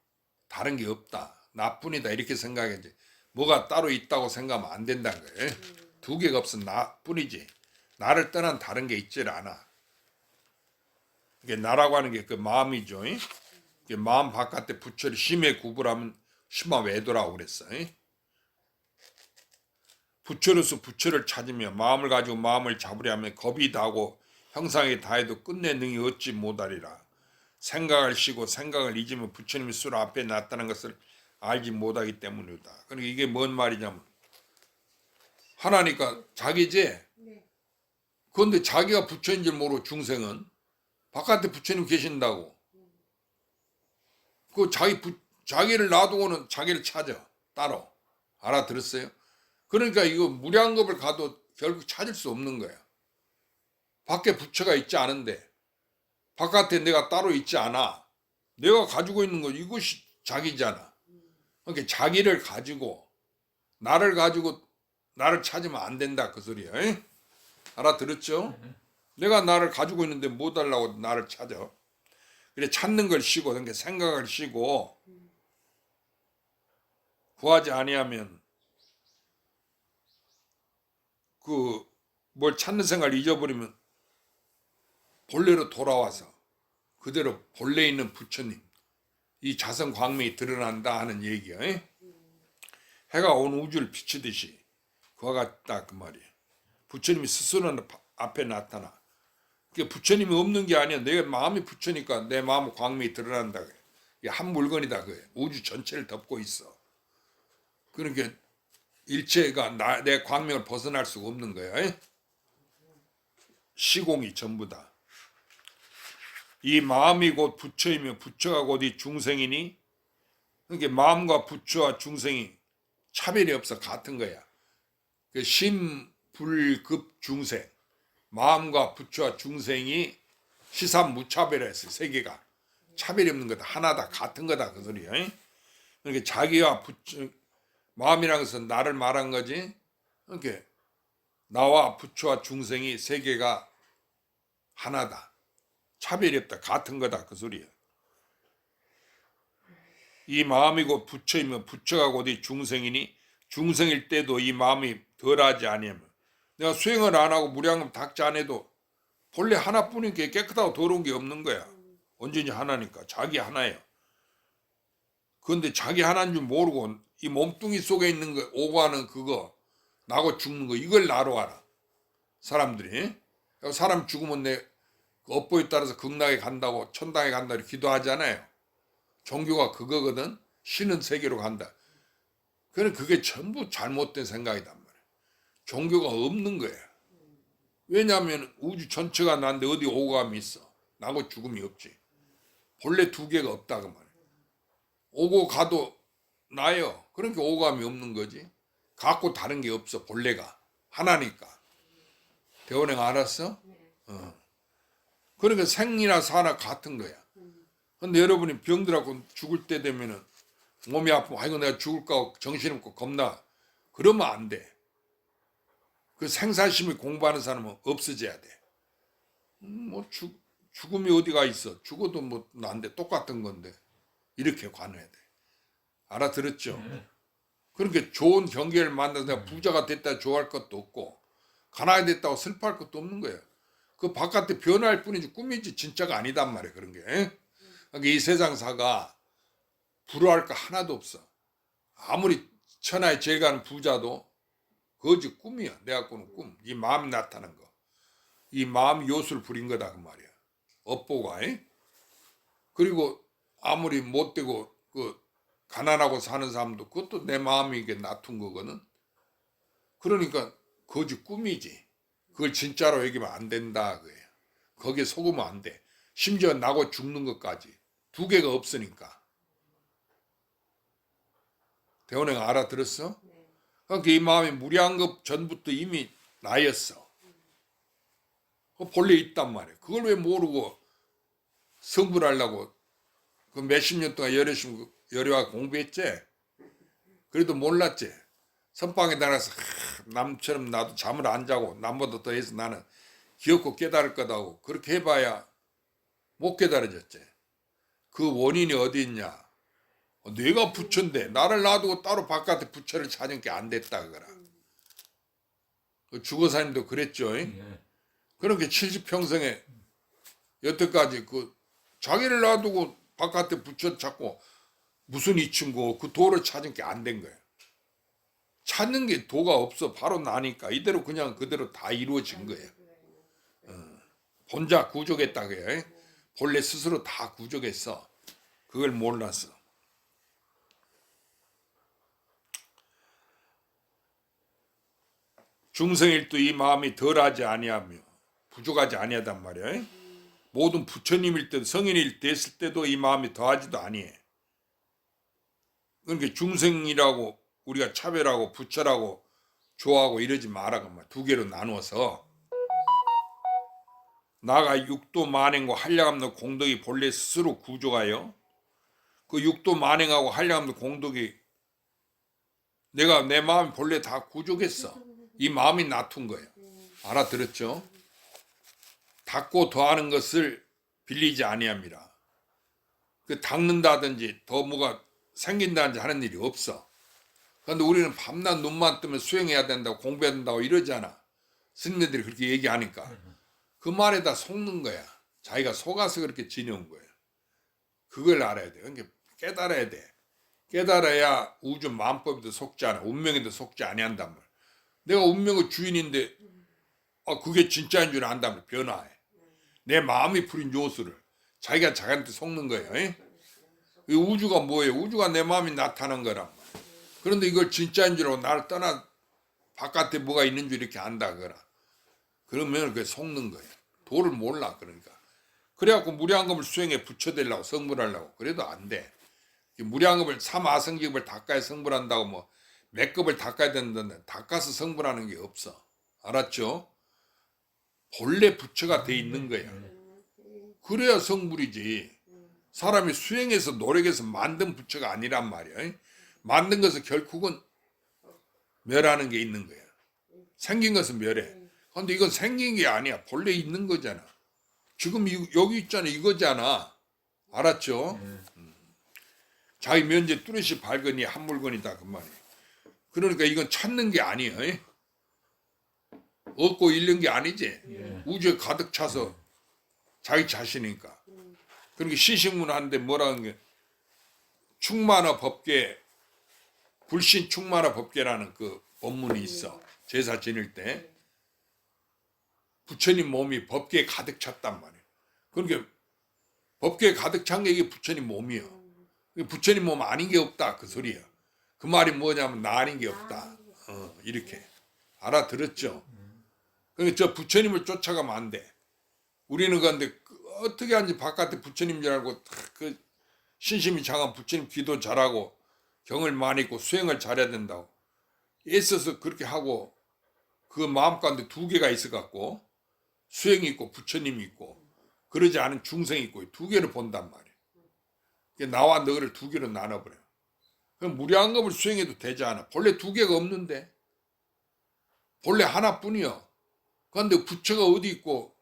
Speaker 1: 다른 게 없다. 나뿐이다 이렇게 생각해야지. 뭐가 따로 있다고 생각하면 안 된다는 거예요. 두 개가 없으면 나뿐이지. 나를 떠난 다른 게 있질 않아. 이게 나라고 하는 게 그 마음이죠. 이게 마음 바깥에 부처를 심에 구분하면 심화 외도라고 그랬어. 부처로서 부처를 찾으며 마음을 가지고 마음을 잡으려 하면 겁이 다고 형상에 다해도 끝내 능히 얻지 못하리라. 생각을 쉬고 생각을 잊으면 부처님이 술 앞에 놨다는 것을 알지 못하기 때문이다. 그러니까 이게 뭔 말이냐면 하나니까 자기지.
Speaker 2: 네.
Speaker 1: 그런데 자기가 부처인 줄 모르고 중생은 바깥에 부처님 계신다고. 그 자기를 놔두고는 자기를 찾아 따로. 알아들었어요? 그러니까 이거 무량겁을 가도 결국 찾을 수 없는 거야. 밖에 부처가 있지 않은데 바깥에 내가 따로 있지 않아. 내가 가지고 있는 거 이것이 자기잖아. 그러니까 자기를 가지고 나를 찾으면 안 된다 그 소리야. 알아들었죠? 내가 나를 가지고 있는데 뭐 달라고 나를 찾아. 그래 찾는 걸 쉬고 그러니까 생각을 쉬고 구하지 아니하면 그 뭘 찾는 생각을 잊어버리면 본래로 돌아와서 그대로 본래 있는 부처님 이 자성 광명이 드러난다 하는 얘기야. 해가 온 우주를 비추듯이 그와 같다 그 말이야. 부처님이 스스로는 앞에 나타나. 그게 부처님이 없는 게 아니야. 내 마음이 부처니까 내 마음 광명이 드러난다. 이게 한 물건이다. 그래. 우주 전체를 덮고 있어. 그러니까 일체가 내 광명을 벗어날 수가 없는 거야. 시공이 전부다. 이 마음이 곧 부처이며 부처가 곧 이 중생이니 그러니까 마음과 부처와 중생이 차별이 없어 같은 거야. 그 심불급 중생 마음과 부처와 중생이 시삼무차별해서 세계가 차별이 없는 거다. 하나다. 같은 거다. 그 소리야. 그러니까 자기와 부처 마음이라는 것은 나를 말한 거지. 그러니까 나와 부처와 중생이 세계가 하나다. 차별이 없다. 같은 거다. 그 소리야. 이 마음이 곧 부처이며 부처가 곧 이 중생이니 중생일 때도 이 마음이 덜하지 아니하면 내가 수행을 안 하고 무량겁 닥지 안 해도 본래 하나뿐인 게 깨끗하고 더러운 게 없는 거야. 언제든지 하나니까. 자기 하나예요. 그런데 자기 하나인 줄 모르고 이 몸뚱이 속에 있는 거 오고 하는 그거 나고 죽는 거 이걸 나로 알아. 사람들이. 사람 죽으면 내 업보에 따라서 극락에 간다고 천당에 간다고 기도하잖아요. 종교가 그거거든. 신은 세계로 간다. 그래 그게 전부 잘못된 생각이단 말이야. 종교가 없는 거야. 왜냐하면 우주 전체가 난데 어디 오감이 있어. 나고 죽음이 없지. 본래 두 개가 없다 그 말이야. 오고 가도 나요. 그러니까 오감이 없는 거지. 갖고 다른 게 없어. 본래가 하나니까. 대원행 알았어? 그러니까 생이나 사나 같은 거야. 근데 여러분이 병들하고 죽을 때 되면은 몸이 아프면 아이고 내가 죽을까 정신없고 겁나. 그러면 안 돼. 그 생사심이 공부하는 사람은 없어져야 돼. 뭐 죽음이 어디가 있어. 죽어도 뭐 안 돼. 똑같은 건데. 이렇게 관해야 돼. 알아들었죠? 그러니까 좋은 경계를 만나서 내가 부자가 됐다 좋아할 것도 없고 가난하게 됐다고 슬퍼할 것도 없는 거예요. 그 바깥에 변화할 뿐이지 꿈이지 진짜가 아니단 말이에요. 그런 게. 그러니까 이 세상사가 불화할 거 하나도 없어. 아무리 천하에 제일 가는 부자도 그거지 꿈이야. 내가 꾸는 꿈. 이 마음이 나타난 거. 이 마음이 요술 부린 거다 그 말이야. 업보가. 그리고 아무리 못되고 그 가난하고 사는 사람도 그것도 내 마음이 이게 놔둔 거거든. 그러니까 거지 꿈이지. 그걸 진짜로 여기면 안 된다 그거예요. 거기에 속으면 안 돼. 심지어 나고 죽는 것까지 두 개가 없으니까. 대원행 알아들었어? 그러니까 이 마음이 무량겁 전부터 이미 나였어. 본래 있단 말이야. 그걸 왜 모르고 성불하려고 그 몇십 년 동안 열애와 공부했지? 그래도 몰랐지? 선방에 나가서 남처럼 나도 잠을 안 자고 남보다 더 해서 나는 기억고 깨달을 거다고 그렇게 해봐야 못 깨달아졌지. 그 원인이 어디 있냐? 내가 부처인데 나를 놔두고 따로 바깥에 부처를 찾은 게 안 됐다 그거라. 그 주거사님도 그랬죠.
Speaker 4: 예.
Speaker 1: 그렇게 70평생에 여태까지 그 자기를 놔두고 바깥에 부처 찾고 무슨 이친고 그 도를 찾은 게 안 된 거야. 찾는 게 도가 없어. 바로 나니까 이대로 그냥 그대로 다 이루어진 거예요. 혼자 구족했다 그래. 본래 스스로 다 구족했어. 그걸 몰랐어. 중생일도 이 마음이 덜하지 아니하며 부족하지 아니하단 말이야. 모든 부처님일 때도 성인일 때 했을 때도 이 마음이 더하지도 아니해. 그러니까 중생이라고 우리가 차별하고 부처라고 좋아하고 이러지 마라. 두 개로 나누어서 나가 육도 만행과 한량없는 공덕이 본래 스스로 구조하여 그 육도 만행하고 한량없는 공덕이 내가 내 마음이 본래 다 구족했어. 이 마음이 놔둔 거예요. 알아들었죠? 닦고 더하는 것을 빌리지 아니함이라. 그 닦는다든지 더 뭐가 생긴다든지 하는 일이 없어. 그런데 우리는 밤낮 눈만 뜨면 수행해야 된다고 공부해야 된다고 이러잖아. 스님들이 그렇게 얘기하니까 그 말에다 속는 거야. 자기가 속아서 그렇게 지내온 거야. 그걸 알아야 돼. 그러니까 깨달아야 돼. 깨달아야 우주 만법에도 속지 않아. 운명에도 속지 아니한단 말이야. 내가 운명의 주인인데 그게 진짜인 줄 안다면 변화해. 내 마음이 부린 요소를 자기가 자기한테 속는 거예요. 이 우주가 뭐예요? 우주가 내 마음이 나타난 거란 말이야. 그런데 이걸 진짜인 줄 알고 나를 떠나 바깥에 뭐가 있는 줄 이렇게 안다 그거라. 그러면 그게 속는 거예요. 도를 몰라. 그러니까 그래갖고 무량겁을 수행에 부처되려고 성불하려고 그래도 안 돼. 무량겁을 삼아성직을 닦아야 성불한다고 뭐 몇 급을 닦아야 된다는데 닦아서 성불하는 게 없어. 알았죠? 본래 부처가 돼 있는 거야. 그래야 성불이지. 사람이 수행해서 노력해서 만든 부처가 아니란 말이야. 만든 것은 결국은 멸하는 게 있는 거야. 생긴 것은 멸해. 그런데 이건 생긴 게 아니야. 본래 있는 거잖아. 지금 여기 있잖아. 이거잖아. 알았죠? 자기 면제 뚜렷이 밝으니 한 물건이다 그 말이야. 그러니까 이건 찾는 게 아니에요. 얻고 잃는 게 아니지. 우주에 가득 차서 자기 자신이니까. 그러니까 시식문화인데 뭐라는 게 충만화 법계 불신 충만화 법계라는 그 법문이 있어. 제사 지낼 때 부처님 몸이 법계에 가득 찼단 말이에요. 그러니까 법계에 가득 찬 게 이게 부처님 몸이요. 부처님 몸 아닌 게 없다 그 소리야. 그 말이 뭐냐면 나 아닌 게 없다. 이렇게 알아들었죠. 그러니까 저 부처님을 쫓아가면 안 돼. 우리는 그런데 어떻게 하는지 바깥에 부처님 줄 알고 그 신심이 장한 부처님 기도 잘하고 경을 많이 읽고 수행을 잘해야 된다고 애써서 그렇게 하고 그 마음 가운데 두 개가 있어 갖고 수행이 있고 부처님이 있고 그러지 않은 중생이 있고 두 개를 본단 말이에요. 나와 너를 두 개로 나눠버려요. 그럼 무량겁을 수행해도 되지 않아. 본래 두 개가 없는데 본래 하나뿐이요. 그런데 부처가 어디 있고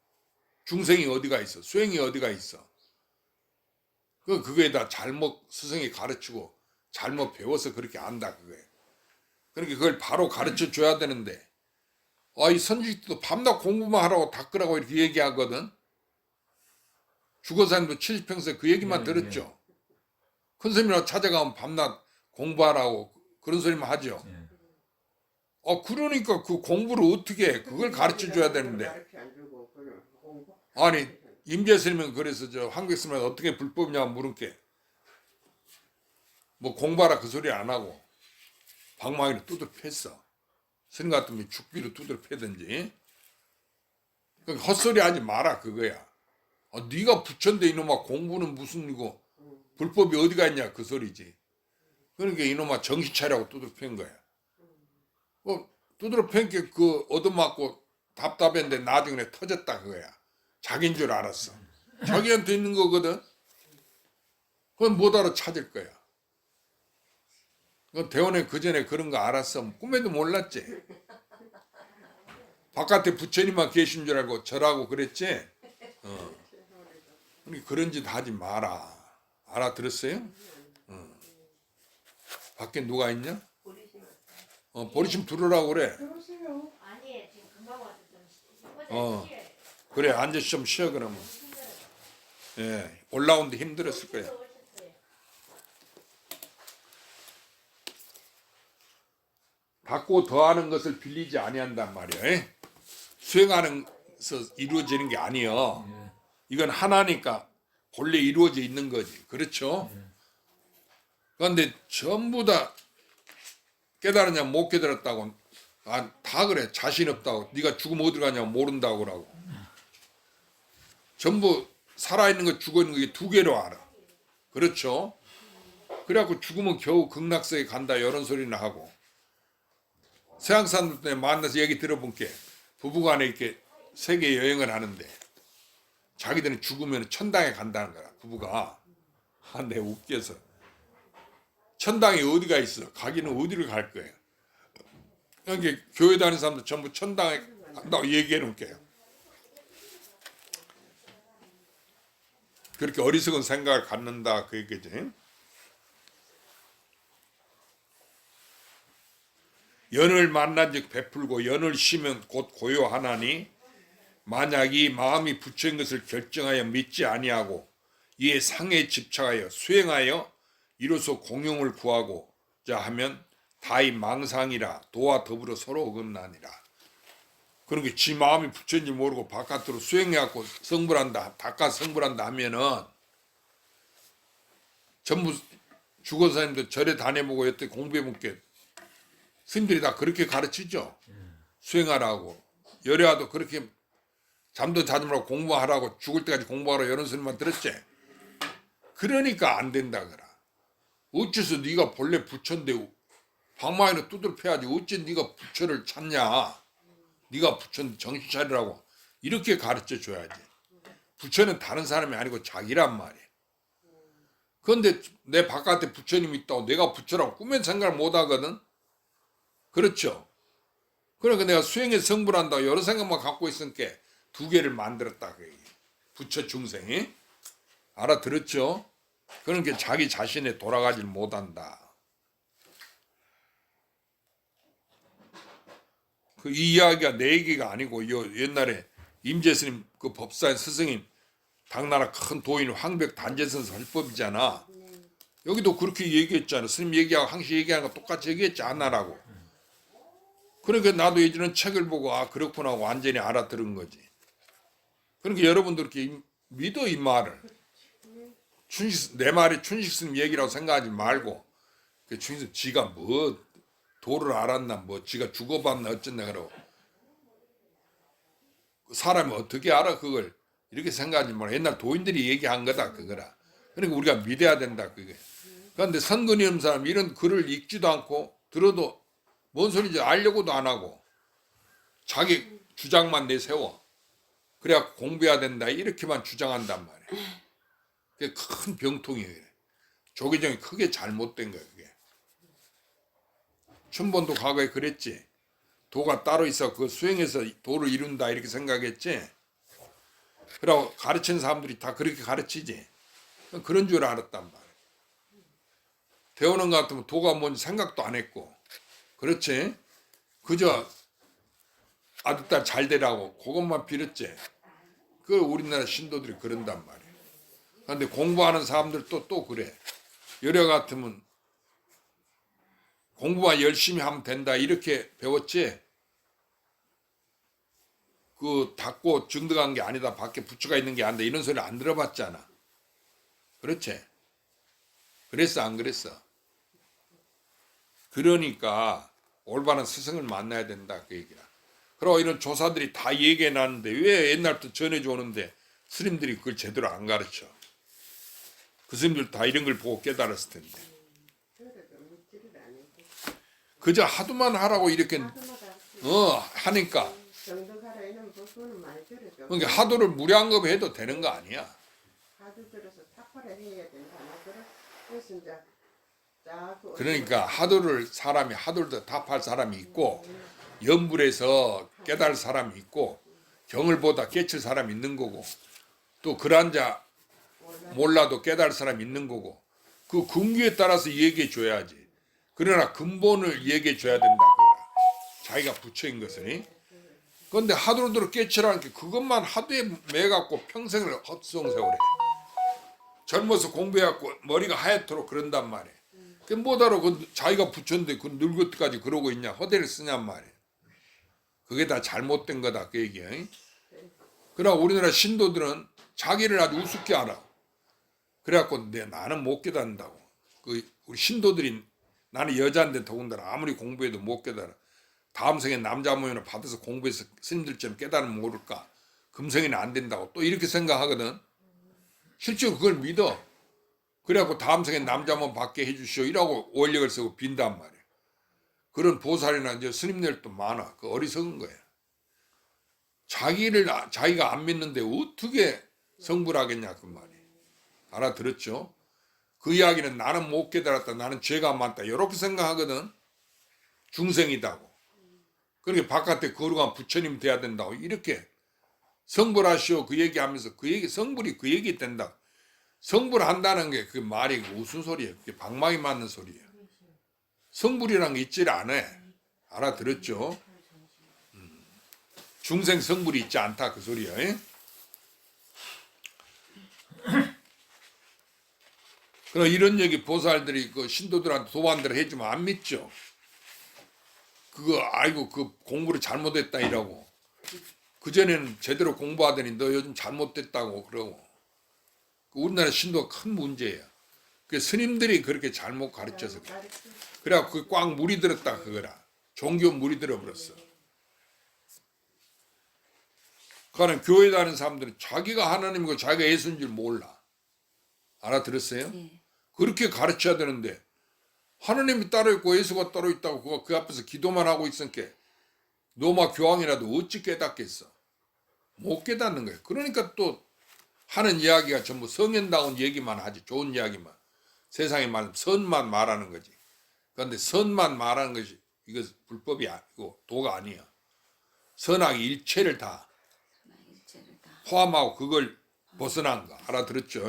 Speaker 1: 중생이 어디가 있어? 수행이 어디가 있어? 그거에다 잘못 스승이 가르치고 잘못 배워서 그렇게 안다 그거예요. 그러니까 그걸 바로 가르쳐 줘야 되는데 이 선지식도 밤낮 공부만 하라고 닦으라고 이렇게 얘기하거든. 주거사님도 70평생 그 얘기만 들었죠. 큰 스님이라고 찾아가면 밤낮 공부하라고 그런 소리만 하죠. 그러니까 그 공부를 어떻게 해? 그걸 가르쳐 줘야 되는데. 아니 임재 스님은 그래서 저 한국 스님한테 어떻게 불법이냐 물은게 뭐 공부하라 그 소리 안 하고 방망이로 두드려 팼어. 스님 같으면 죽비로 두드려 패든지. 그러니까 헛소리 하지 마라 그거야. 네가 부처인데 이놈아 공부는 무슨 이고 불법이 어디가 있냐 그 소리지. 그러니까 이놈아 정신 차리라고 두드러 팬 거야. 두드러 팬게 그 얻어맞고 답답했는데 나중에 터졌다 그거야. 자기인 줄 알았어. 자기한테 있는 거거든. 그건 못 알아찾을 거야. 대원에 그 전에 그런 거 알았어. 꿈에도 몰랐지. 바깥에 부처님만 계신 줄 알고 절하고 그랬지. 그러니까 그런 짓 하지 마라. 알아들었어요? 밖에 누가 있냐? 보리심 들으라고 그래.
Speaker 2: 들어오세요.
Speaker 3: 아니 지금 금방 와서 좀 쉬어요.
Speaker 1: 그래 앉아서 좀 쉬어 그러면. 예, 올라오는데 힘들었을 거야. 받고 더하는 것을 빌리지 아니한단 말이야. 예? 수행하는 것서 이루어지는 게 아니여. 이건 하나니까 본래 이루어져 있는 거지. 그렇죠? 그런데 전부 다 깨달았냐 못 깨달았다고 다 그래. 자신 없다고. 네가 죽으면 어디 가냐고 모른다고 그러고. 전부 살아있는 거 죽어있는 거 이게 두 개로 알아. 그렇죠? 그래갖고 죽으면 겨우 극락세에 간다 이런 소리나 하고. 서양 사람들 때문에 만나서 얘기 들어본 게 부부간에 이렇게 세계 여행을 하는데 자기들은 죽으면 천당에 간다는 거야. 부부가. 내 웃겨서. 천당에 어디가 있어? 가기는 어디를 갈 거예요? 그러니까 교회 다니는 사람들 전부 천당에 간다고 얘기해 놓을게요. 그렇게 어리석은 생각을 갖는다 그 얘기지. 연을 만난 즉 베풀고 연을 쉬면 곧 고요하나니 만약 이 마음이 부처인 것을 결정하여 믿지 아니하고 이에 상에 집착하여 수행하여 이로써 공용을 구하고자 하면 다이 망상이라 도와 더불어 서로 어긋나니라. 그러니까 지 마음이 부처인지 모르고 바깥으로 수행해갖고 성불한다, 닦아 성불한다 하면은 전부 주거사님도 절에 다녀보고 여태 공부해볼게 스님들이 다 그렇게 가르치죠. 수행하라고. 열애와도 그렇게 잠도 자지 말고 공부하라고 죽을 때까지 공부하라 이런 소리만 들었지. 그러니까 안 된다 그라. 어째서 네가 본래 부처인데 방망이로 두드려 패야지 어째 네가 부처를 찾냐. 네가 부처인데 정신 차리라고 이렇게 가르쳐 줘야지. 부처는 다른 사람이 아니고 자기란 말이야. 그런데 내 바깥에 부처님이 있다고 내가 부처라고 꿈에 생각을 못 하거든. 그렇죠. 그러니까 내가 수행에 성불한다고 여러 생각만 갖고 있으니까 두 개를 만들었다. 부처 중생이. 알아들었죠? 그러니까 자기 자신에 돌아가질 못한다. 그 이 이야기가 내 얘기가 아니고 옛날에 임재스님 그 법사인 스승님 당나라 큰 도인 황백 단재선서 활법이잖아. 여기도 그렇게 얘기했잖아. 스님 얘기하고 항시 얘기하는 거 똑같이 얘기했지 않나라고. 그러니까 나도 예전에 책을 보고 그렇구나 하고 완전히 알아들은 거지. 그러니까 여러분들 이렇게 믿어 이 말을. 내 말이 춘식스님 얘기라고 생각하지 말고 그 춘식스님 지가 뭐 도를 알았나 뭐 지가 죽어봤나 어쨌나 그러고 사람이 어떻게 알아 그걸 이렇게 생각하지 말고 옛날 도인들이 얘기한 거다 그거라. 그러니까 우리가 믿어야 된다 그게. 그런데 선근이 없는 사람 이런 글을 읽지도 않고 들어도 뭔 소리인지 알려고도 안 하고 자기 주장만 내세워. 그래야 공부해야 된다 이렇게만 주장한단 말이야. 그게 큰 병통이에요. 조계종이 크게 잘못된 거야 그게. 춘본도 과거에 그랬지. 도가 따로 있어 그 수행해서 도를 이룬다 이렇게 생각했지. 그러고 가르치는 사람들이 다 그렇게 가르치지. 그런 줄 알았단 말이야. 배우는 것 같으면 도가 뭔지 생각도 안 했고 그렇지. 그저 아들 딸 잘 되라고 그것만 빌었지. 그 우리나라 신도들이 그런단 말이야. 그런데 공부하는 사람들도 또 그래. 여려 같으면 공부만 열심히 하면 된다 이렇게 배웠지. 그 닫고 증득한 게 아니다. 밖에 부처가 있는 게 아니다. 이런 소리 안 들어봤잖아. 그렇지? 그랬어 안 그랬어? 그러니까 올바른 스승을 만나야 된다 그 얘기라. 그리고 이런 조사들이 다 얘기해 놨는데 왜 옛날부터 전해져 오는데 스님들이 그걸 제대로 안 가르쳐. 그 스님들 다 이런 걸 보고 깨달았을 텐데.
Speaker 2: 그래도 믿지를 않고
Speaker 1: 그저 하도만 하라고 이렇게
Speaker 2: 하도마다
Speaker 1: 하니까.
Speaker 2: 정덕하라 이런 부분은 많이 들어줘.
Speaker 1: 그러니까 하도를 무량겁 해도 되는 거 아니야.
Speaker 2: 하도 들어서 탁발을 해야 된다. 그래서 이제 자꾸
Speaker 1: 그러니까 하도를 사람이 하도를 답할 사람이 있고 염불에서 깨달을 사람이 있고 경을 보다 깨칠 사람이 있는 거고 또 그란자 몰라도 깨달을 사람이 있는 거고 그 근기에 따라서 얘기해 줘야지. 그러나 근본을 얘기해 줘야 된다. 그거라. 자기가 부처인 것은. 그런데 하도로 깨치라는 게 그것만 하도에 매갖고 평생을 헛성세월해. 젊어서 공부해갖고 머리가 하얗도록 그런단 말이야. 그 뭐다로 그 자기가 부처인데 그 늙을 때까지 그러고 있냐 허대를 쓰냔 말이야. 그게 다 잘못된 거다 그 얘기야. 그러나 우리나라 신도들은 자기를 아주 우습게 알아. 그래갖고 나는 못 깨닫는다고. 그 우리 신도들이 나는 여자인데 더군다나 아무리 공부해도 못 깨달아. 다음 생에 남자 모양을 받아서 공부해서 스님들처럼 깨달으면 모를까. 금생에는 안 된다고 또 이렇게 생각하거든. 실제로 그걸 믿어. 그래갖고 다음 생에 남자 모양 받게 해주시오 이라고 원력을 쓰고 빈단 말이야. 그런 보살이나 이제 스님들도 많아. 그 어리석은 거야. 자기가 안 믿는데 어떻게 성불하겠냐 그 말이야. 알아들었죠? 그 이야기는 나는 못 깨달았다. 나는 죄가 많다. 이렇게 생각하거든. 중생이다고. 그렇게 바깥에 거룩한 부처님 돼야 된다고. 이렇게 성불하시오 그 얘기하면서 그 얘기 성불이 그 얘기 된다. 성불한다는 게 그 말이 무슨 소리예요? 그게 방망이 맞는 소리예요. 성불이란 게 있질 않아. 알아들었죠? 중생 성불이 있지 않다 그 소리야. 그럼 이런 얘기 보살들이 그 신도들한테 도반대로 해주면 안 믿죠. 그거 아이고 그 공부를 잘못했다 이라고. 그전에는 제대로 공부하더니 너 요즘 잘못됐다고 그러고. 우리나라 신도가 큰 문제예요. 그 스님들이 그렇게 잘못 가르쳐서 그래. 그래갖고 그게 꽉 물이 들었다 그거라. 종교 물이 들어버렸어. 그러니까 교회 다니는 사람들은 자기가 하나님이고 자기가 예수인 줄 몰라. 알아들었어요?
Speaker 5: 네.
Speaker 1: 그렇게 가르쳐야 되는데 하나님이 따로 있고 예수가 따로 있다고 그거 그 앞에서 기도만 하고 있으니까 노마 교황이라도 어찌 깨닫겠어. 못 깨닫는 거예요. 그러니까 또 하는 이야기가 전부 성현다운 얘기만 하지. 좋은 이야기만. 세상에 말하면 선만 말하는 거지. 그런데 선만 말하는 것이 이거 불법이 아니고 도가 아니야. 선악이 일체를 다
Speaker 5: 일체를 다
Speaker 1: 포함하고 그걸 벗어난 거. 알아들었죠?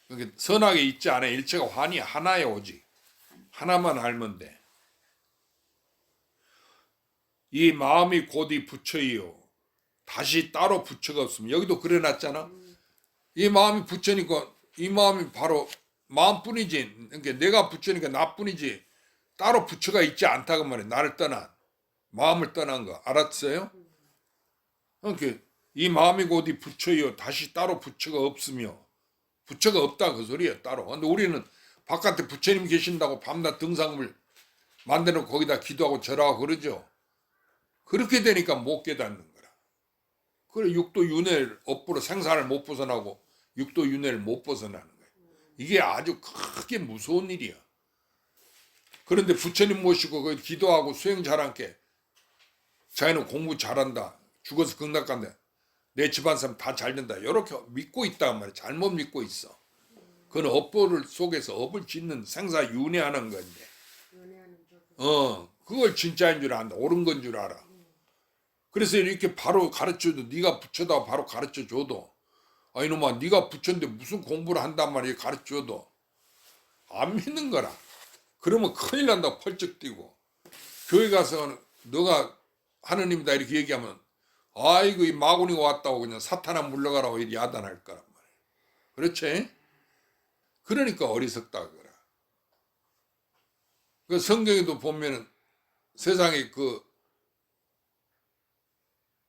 Speaker 1: 그러니까 선악에 있지 않아. 일체가 환이야. 하나야 오직. 하나만 알면 돼. 이 마음이 곧이 부처이요. 다시 따로 부처가 없으면 여기도 그려놨잖아. 이 마음이 부처니까 이 마음이 바로 마음뿐이지. 그러니까 내가 부처니까 나뿐이지. 따로 부처가 있지 않다고 말해. 나를 떠난 마음을 떠난 거 알았어요? 그러니까 이 마음이 곧이 부처이요. 다시 따로 부처가 없으며 부처가 없다 그 소리예요. 따로. 근데 우리는 바깥에 부처님 계신다고 밤낮 등상을 만들어 거기다 기도하고 절하고 그러죠. 그렇게 되니까 못 깨닫는 거라. 그래 육도 윤회를 업보로 생사를 못 벗어나고 육도 윤회를 못 벗어나는 거예요. 이게 아주 크게 무서운 일이야. 그런데 부처님 모시고 거기 기도하고 수행 잘한게 자기는 공부 잘한다. 죽어서 극락 간다. 내 집안 사람 다 잘 된다. 이렇게 믿고 있단 말이야. 잘못 믿고 있어. 그건 업보를 속에서 업을 짓는 생사 윤회하는 건데. 그걸 진짜인 줄 안다. 옳은 건 줄 알아. 그래서 이렇게 바로 가르쳐도 네가 부처다 바로 가르쳐줘도 아 이놈아 네가 부처인데 무슨 공부를 한단 말이야 가르쳐줘도 안 믿는 거라. 그러면 큰일 난다고 펄쩍 뛰고 교회 가서 너가 하느님이다 이렇게 얘기하면 아이고 이 마구니가 왔다고 그냥 사탄아 물러가라고 이렇게 야단할 거란 말이야. 그렇지? 그러니까 어리석다 그거라. 그 성경에도 보면은 세상에 그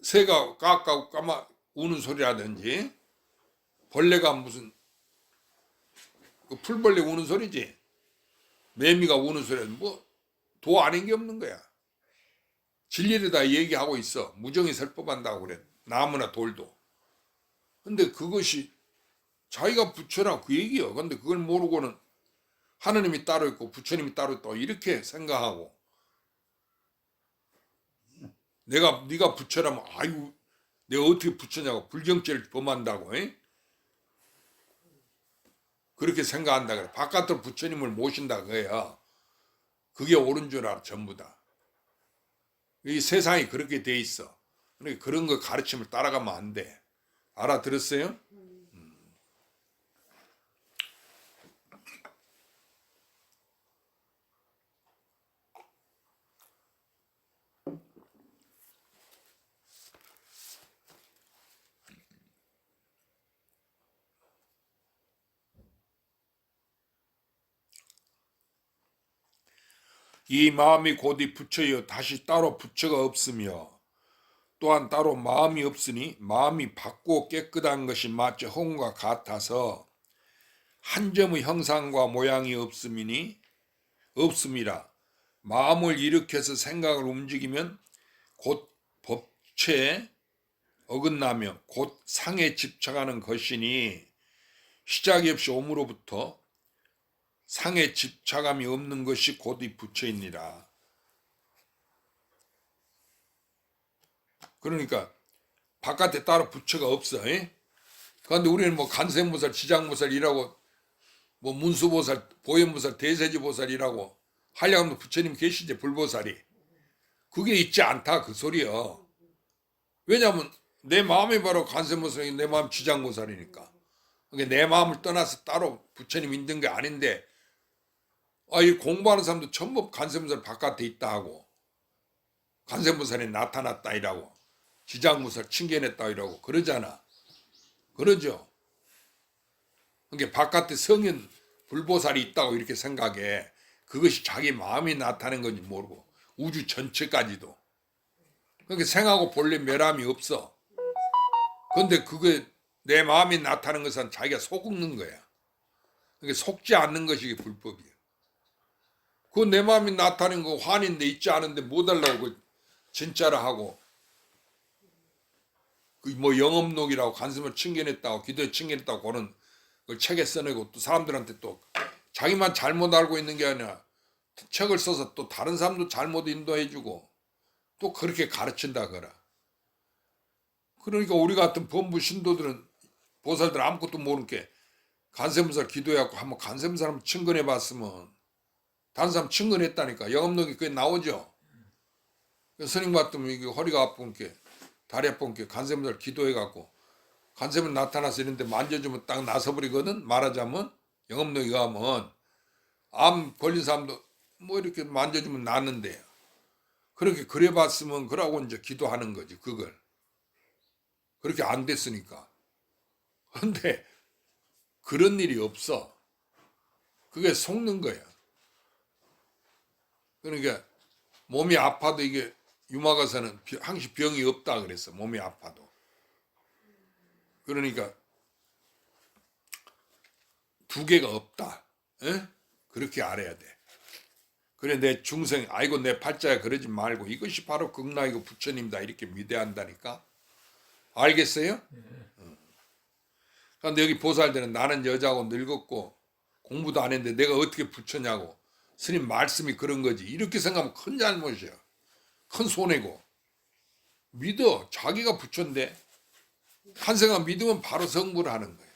Speaker 1: 새가 까까 까마 우는 소리라든지 벌레가 무슨 그 풀벌레 우는 소리지 매미가 우는 소리 뭐 도 아닌 게 없는 거야. 진리를 다 얘기하고 있어. 무정이 설법한다고 그래. 나무나 돌도. 근데 그것이 자기가 부처라 그 얘기야. 근데 그걸 모르고는 하느님이 따로 있고 부처님이 따로 있다 이렇게 생각하고 네가 부처라면 아이고 내가 어떻게 부처냐고 불경죄를 범한다고 에? 그렇게 생각한다 그래. 바깥으로 부처님을 모신다 그거야. 그게 옳은 줄 알아 전부 다. 이 세상이 그렇게 돼 있어. 그러니까 그런 거 가르침을 따라가면 안 돼. 알아들었어요? 이 마음이 곧이 부처여 다시 따로 부처가 없으며 또한 따로 마음이 없으니 마음이 밝고 깨끗한 것이 마치 허공과 같아서 한 점의 형상과 모양이 없음이라. 마음을 일으켜서 생각을 움직이면 곧 법체에 어긋나며 곧 상에 집착하는 것이니 시작이 없이 오므로부터 상에 집착함이 없는 것이 곧이 부처이니라. 그러니까 바깥에 따로 부처가 없어. 그런데 우리는 뭐 간세음보살, 지장보살이라고 뭐 문수보살, 보현보살, 대세지보살이라고 하려고 하면 부처님 계시지 불보살이. 그게 있지 않다 그 소리야. 왜냐하면 내 마음이 바로 간세음보살이 내 마음 지장보살이니까. 그러니까 내 마음을 떠나서 따로 부처님 있는 게 아닌데 이 공부하는 사람도 전부 간세음보살 바깥에 있다 하고 간세음보살이 나타났다 이라고 지장보살 칭견했다 이라고 그러잖아. 그러죠. 그러니까 바깥에 성현 불보살이 있다고 이렇게 생각해. 그것이 자기 마음이 나타낸 건지 모르고 우주 전체까지도. 그러니까 생하고 본래 멸함이 없어. 그런데 그게 내 마음이 나타낸 것은 자기가 속는 거야. 그러니까 속지 않는 것이 불법이야. 그 내 마음이 나타낸 거 환인데 있지 않은데 뭐 달라고 그 진짜라 하고 그 뭐 영업록이라고 간섭을 칭견했다고 기도에 칭견했다고 그런 그 책에 써내고 또 사람들한테 또 자기만 잘못 알고 있는 게 아니라 책을 써서 또 다른 사람도 잘못 인도해주고 또 그렇게 가르친다 그라. 그러니까 우리 같은 범부 신도들은 보살들 아무것도 모르는 게 간세음보살 기도해갖고 한번 간세음보살 한번 칭근해봤으면 다른 사람 칭근했다니까. 영업록이 그게 나오죠. 스님 같으면 이게 허리가 아픈 게 다리 아픈 게 간세음보살 기도해갖고 간세음 나타나서 이런데 만져주면 딱 나서버리거든. 말하자면 영업록이 가면 암 걸린 사람도 뭐 이렇게 만져주면 낫는데 그렇게 그래봤으면 그러고 이제 기도하는 거지 그걸. 그렇게 안 됐으니까. 근데 그런 일이 없어. 그게 속는 거야. 그러니까 몸이 아파도 이게 유마가사는 항시 병이 없다 그랬어. 몸이 아파도. 그러니까 두 개가 없다. 에? 그렇게 알아야 돼. 그래 내 중생 아이고 내 팔자야 그러지 말고 이것이 바로 극락이고 부처님다 이렇게 믿어야 한다니까. 알겠어요? 그런데 여기 보살들은 나는 여자고 늙었고 공부도 안 했는데 내가 어떻게 부처냐고. 스님 말씀이 그런 거지. 이렇게 생각하면 큰 잘못이야. 큰 손해고. 믿어. 자기가 부처인데 한 생각 믿으면 바로 성불을 하는 거야.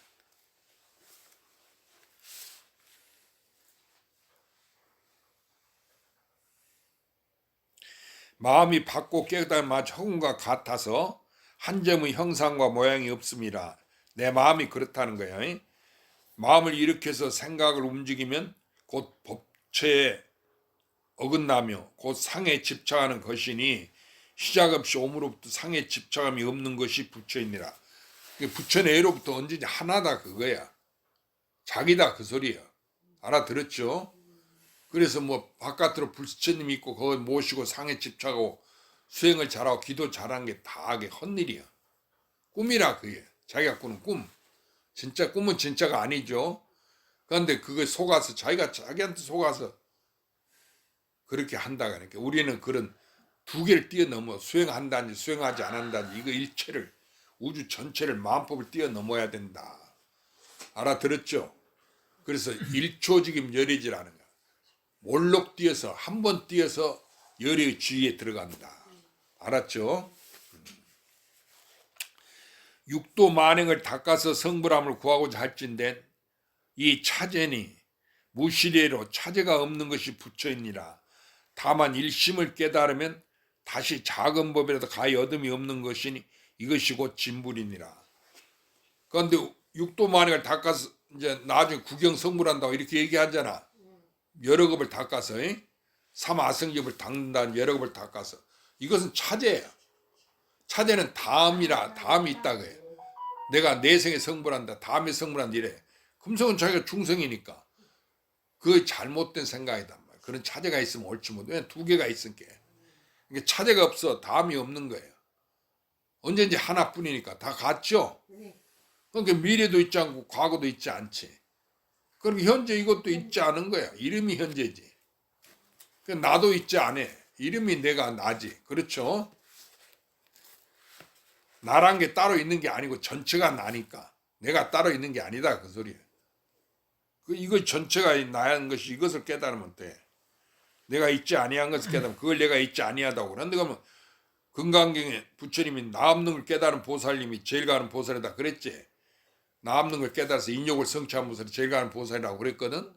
Speaker 1: 마음이 밝고 깨끗한 마치 허공과 같아서 한 점의 형상과 모양이 없음이라. 내 마음이 그렇다는 거야. 마음을 일으켜서 생각을 움직이면 곧 법체에 어긋나며 곧 상에 집착하는 것이니 시작 없이 오므로부터 상에 집착함이 없는 것이 부처이니라. 부처내로부터 언제든지 하나다 그거야. 자기다 그 소리야. 알아들었죠? 그래서 뭐 바깥으로 부처님 있고 거기 모시고 상에 집착하고 수행을 잘하고 기도 잘하는 게 다 헛일이야. 꿈이라 그게. 자기가 꾸는 꿈. 진짜 꿈은 진짜가 아니죠. 그런데 그거 속아서 자기가 자기한테 속아서 그렇게 한다 그러니까 우리는 그런 두 개를 뛰어넘어 수행한다든지 수행하지 않는다든지 이거 일체를 우주 전체를 마음법을 뛰어넘어야 된다. 알아들었죠? 그래서 1초 지금 열애지라는 거야. 몰록 뛰어서 한 번 뛰어서 열의 주위에 들어간다. 알았죠? 육도 만행을 닦아서 성불함을 구하고자 할진된 이 차제니 무시례로 차제가 없는 것이 부처이니라. 다만 일심을 깨달으면 다시 작은 법이라도 가히 얻음이 없는 것이니 이것이 곧 진불이니라. 그런데 육도 만행을 닦아서 이제 나중에 구경 성불한다고 이렇게 얘기하잖아. 여러 겁을 닦아서 삼아성접을 닦는다는 여러 겁을 닦아서 이것은 차제야. 차제는 다음이라 다음이 있다고 해요. 내가 내생에 성불한다 다음에 성불한다 이래. 금성은 자기가 중성이니까 그게 잘못된 생각이단 말이야. 그런 차제가 있으면 옳지 못해. 왜냐면 두 개가 있으니까. 그러니까 차제가 없어 다음이 없는 거예요. 언제든지 하나뿐이니까 다 같죠. 그러니까 미래도 있지 않고 과거도 있지 않지. 그러니까 현재 이것도 있지 않은 거야. 이름이 현재지. 그러니까 나도 있지 않아. 이름이 내가 나지. 그렇죠? 나란 게 따로 있는 게 아니고 전체가 나니까 내가 따로 있는 게 아니다 그 소리예요. 이거 전체가 나인 것이 이것을 깨달으면 돼. 내가 있지 아니한 것을 깨달으면 그걸 내가 있지 아니하다고. 그런데 그러면 금강경에 부처님이 나 없는 걸 깨달은 보살님이 제일 가는 보살이다 그랬지. 나 없는 걸 깨달아서 인욕을 성취한 보살이 제일 가는 보살이라고 그랬거든.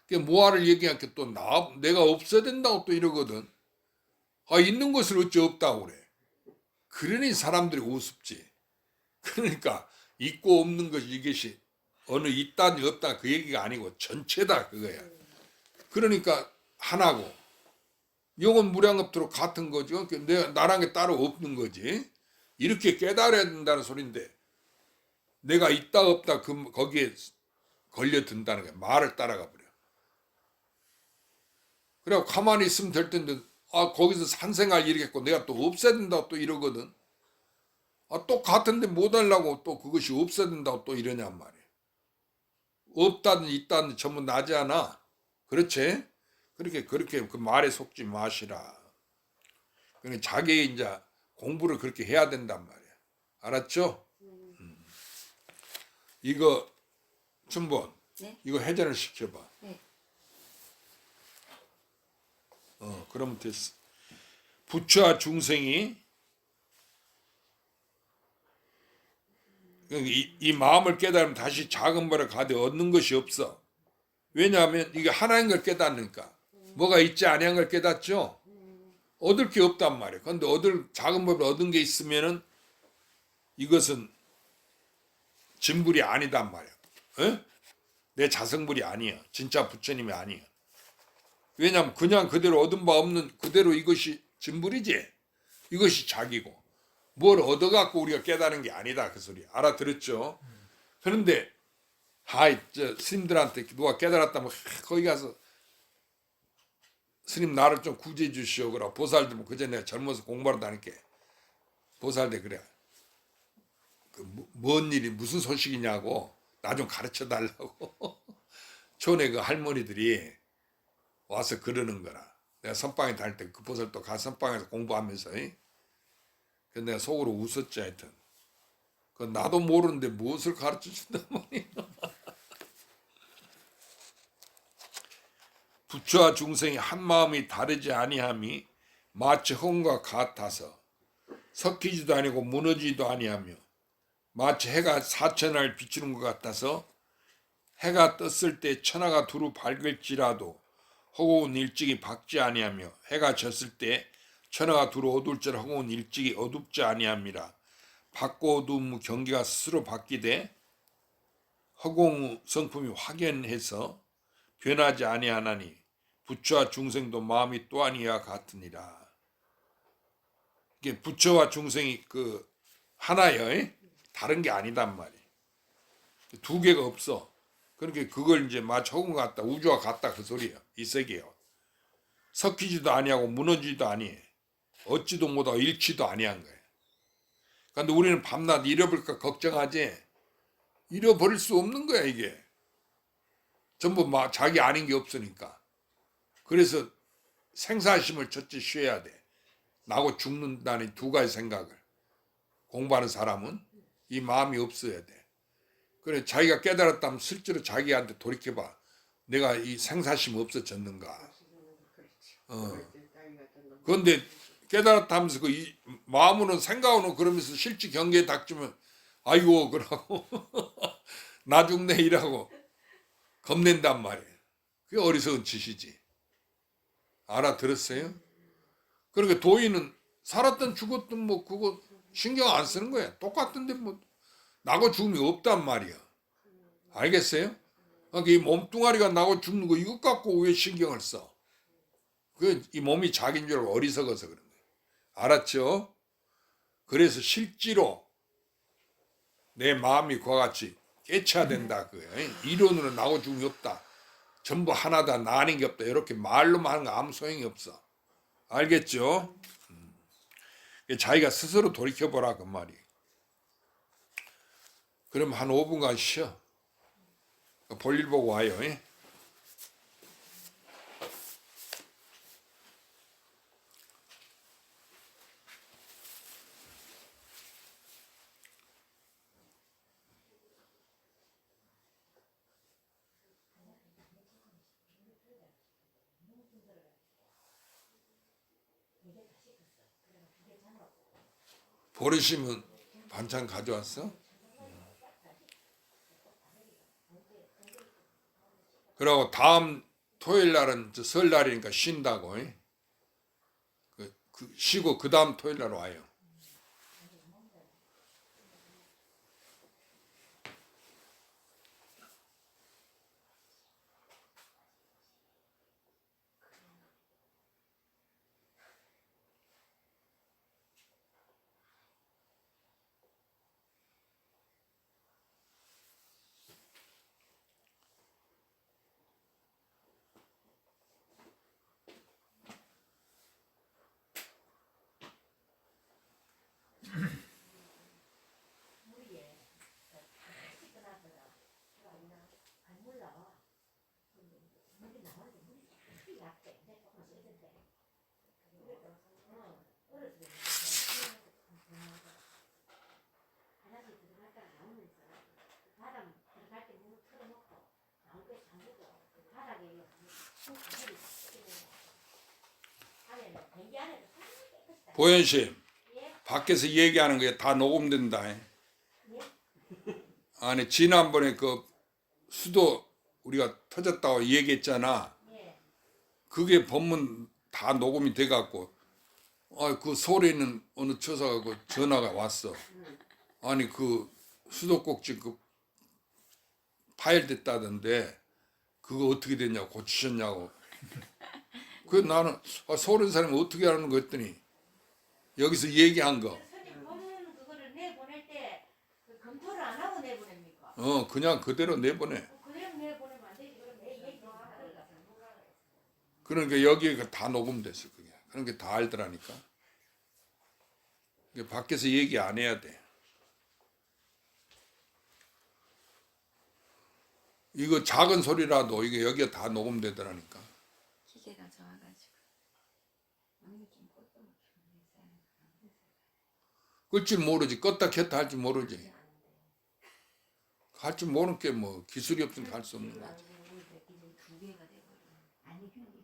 Speaker 1: 그게 모아를 얘기하니까 또 내가 없어야 된다고 또 이러거든. 아 있는 것을 어찌 없다고 그래. 그러니 사람들이 우습지. 그러니까 있고 없는 것이 이것이 어느 있다니 없다 그 얘기가 아니고 전체다 그거야. 그러니까 하나고 영은 무량업도록 같은 거죠. 나란 게 따로 없는 거지. 이렇게 깨달아야 된다는 소린데 내가 있다 없다 거기에 걸려든다는 거야. 말을 따라가 버려. 그래고 가만히 있으면 될 텐데 거기서 산생활 이러겠고 내가 또 없애야 된다고 또 이러거든. 또 같은데 못 하려고 또 그것이 없애야 된다고 또 이러냔 말이야. 없다든 있다든 전부 나지 않아. 그렇지? 그렇게 그 말에 속지 마시라. 그러니까 자기 이제 공부를 그렇게 해야 된단 말이야. 알았죠? 이거 춘본
Speaker 5: 네?
Speaker 1: 이거 회전을 시켜봐.
Speaker 5: 네.
Speaker 1: 그러면 됐어. 부처와 중생이 이 마음을 깨달으면 다시 작은 벌을 가되 얻는 것이 없어. 왜냐하면 이게 하나인 걸 깨닫으니까. 뭐가 있지 아니한 걸 깨닫죠. 얻을 게 없단 말이에요. 그런데 작은 법을 얻은 게 있으면은 이것은 진불이 아니단 말이야. 내 자성불이 아니야. 진짜 부처님이 아니야. 왜냐하면 그냥 그대로 얻은 바 없는 그대로 이것이 진불이지. 이것이 자기고 뭘 얻어갖고 우리가 깨달은 게 아니다 그 소리. 알아들었죠? 그런데 스님들한테 누가 깨달았다면 거기 가서 스님 나를 좀 구제해 주시오 그러고 보살들 뭐 그전에 내가 젊어서 공부하러 다니까 보살들 그래. 뭔 일이 무슨 소식이냐고 나 좀 가르쳐 달라고 촌에 그 할머니들이 와서 그러는 거라. 내가 선방에 다닐 때 그 보살 또 가서 선방에서 공부하면서 그래서 내가 속으로 웃었지 하여튼. 그 나도 모르는데 무엇을 가르쳐 준단 말이야. 부처와 중생이 한 마음이 다르지 아니함이 마치 흙과 같아서 섞이지도 아니고 무너지지도 아니하며 마치 해가 사천을 비추는 것 같아서 해가 떴을 때 천하가 두루 밝을지라도 허공은 일찍이 밝지 아니하며 해가 졌을 때 천하가 두루 어두울지라 허공은 일찍이 어둡지 아니함이라. 밝고 어두움 경계가 스스로 바뀌되 허공 성품이 확연해서 변하지 아니하나니 부처와 중생도 마음이 또한 이와 같으니라. 이게 부처와 중생이 그 하나여 다른 게 아니단 말이에요. 두 개가 없어. 그러니까 그걸 이제 마치 허공 같다 우주와 같다 그 소리예요. 이 세계요. 섞이지도 아니하고 무너지지도 아니해. 얻지도 못하고 잃지도 아니한 거예요. 그런데 우리는 밤낮 잃어버릴까 걱정하지 잃어버릴 수 없는 거야 이게. 전부 자기 아닌 게 없으니까. 그래서 생사심을 첫째 쉬어야 돼. 나고 죽는다는 두 가지 생각을. 공부하는 사람은 이 마음이 없어야 돼. 그래 자기가 깨달았다면 실제로 자기한테 돌이켜봐. 내가 이 생사심 없어졌는가. 그런데 깨달았다면서 그 마음으로는 생각으로는 그러면서 실제 경계에 닥치면 아이고 그러고 나 죽네 이라고 겁낸단 말이에요. 그게 어리석은 짓이지. 알아들었어요? 그러니까 도인은 살았든 죽었든 뭐 그거 신경 안 쓰는 거야. 똑같은데 뭐 나고 죽음이 없단 말이야. 알겠어요? 그러니까 이 몸뚱아리가 나고 죽는 거 이것 갖고 왜 신경을 써? 이 몸이 자기인 줄 알고 어리석어서 그런 거예요. 알았죠? 그래서 실제로 내 마음이 그와 같이 깨쳐야 된다. 그거예요. 이론으로 나고 죽음이 없다. 전부 하나다. 나는 게 없다. 이렇게 말로만 하는 거 아무 소용이 없어. 알겠죠? 자기가 스스로 돌이켜보라 그 말이. 그럼 한 5분간 쉬어. 볼일 보고 와요. 버릇이면 반찬 가져왔어? 그러고 다음 토요일 날은 설날이니까 쉰다고. 쉬고 그 다음 토요일 날 와요. 보현씨, 밖에서 얘기하는 게 다 녹음된다. 아니 지난번에 그 수도 우리가 터졌다고 얘기했잖아. 그게 법문 다 녹음이 돼갖고 그 소리는 어느 처사가 그 전화가 왔어. 아니 그 수도꼭지 그 파열됐다던데 그거 어떻게 됐냐고 고치셨냐고. 그 나는 서울인 사람이 어떻게 하는 거 했더니 여기서 얘기한 거.
Speaker 3: 선생님 본인 그거를 내보낼 때 검토를 안 하고 내보냅니까?
Speaker 1: 그냥 그대로 내보내.
Speaker 3: 그대로 내보내면 안 되지. 그럼 내 얘기 좀 하든가.
Speaker 1: 그러니까 여기가 다 녹음됐어 그게. 그러니까 다 알더라니까. 밖에서 얘기 안 해야 돼. 이거 작은 소리라도 이게 여기가 다 녹음되더라니까.
Speaker 5: 기계가 좋아가지고 아무리 좀 껐다
Speaker 1: 끌 줄 모르지. 껐다 켰다 할 줄 모르지. 할 줄 모르는 게 뭐 기술이 없으면 할 수 없는 거지.
Speaker 5: 두 개가 돼버려.
Speaker 3: 아니 근데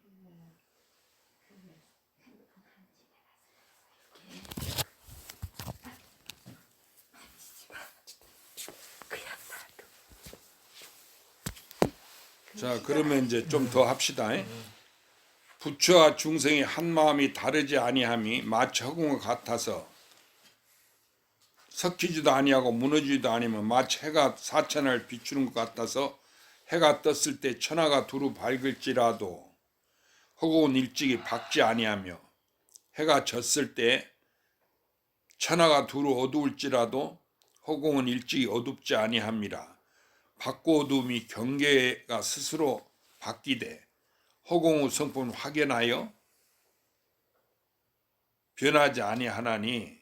Speaker 1: 자, 그러면 이제 좀 더 합시다. 부처와 중생이 한 마음이 다르지 아니함이 마치 허공과 같아서 섞이지도 아니하고 무너지지도 아니면 마치 해가 사천을 비추는 것 같아서 해가 떴을 때 천하가 두루 밝을지라도 허공은 일찍이 밝지 아니하며 해가 졌을 때 천하가 두루 어두울지라도 허공은 일찍이 어둡지 아니함이라. 밝고 어두움이 경계가 스스로 바뀌되 허공의 성품을 확연하여 변하지 아니하나니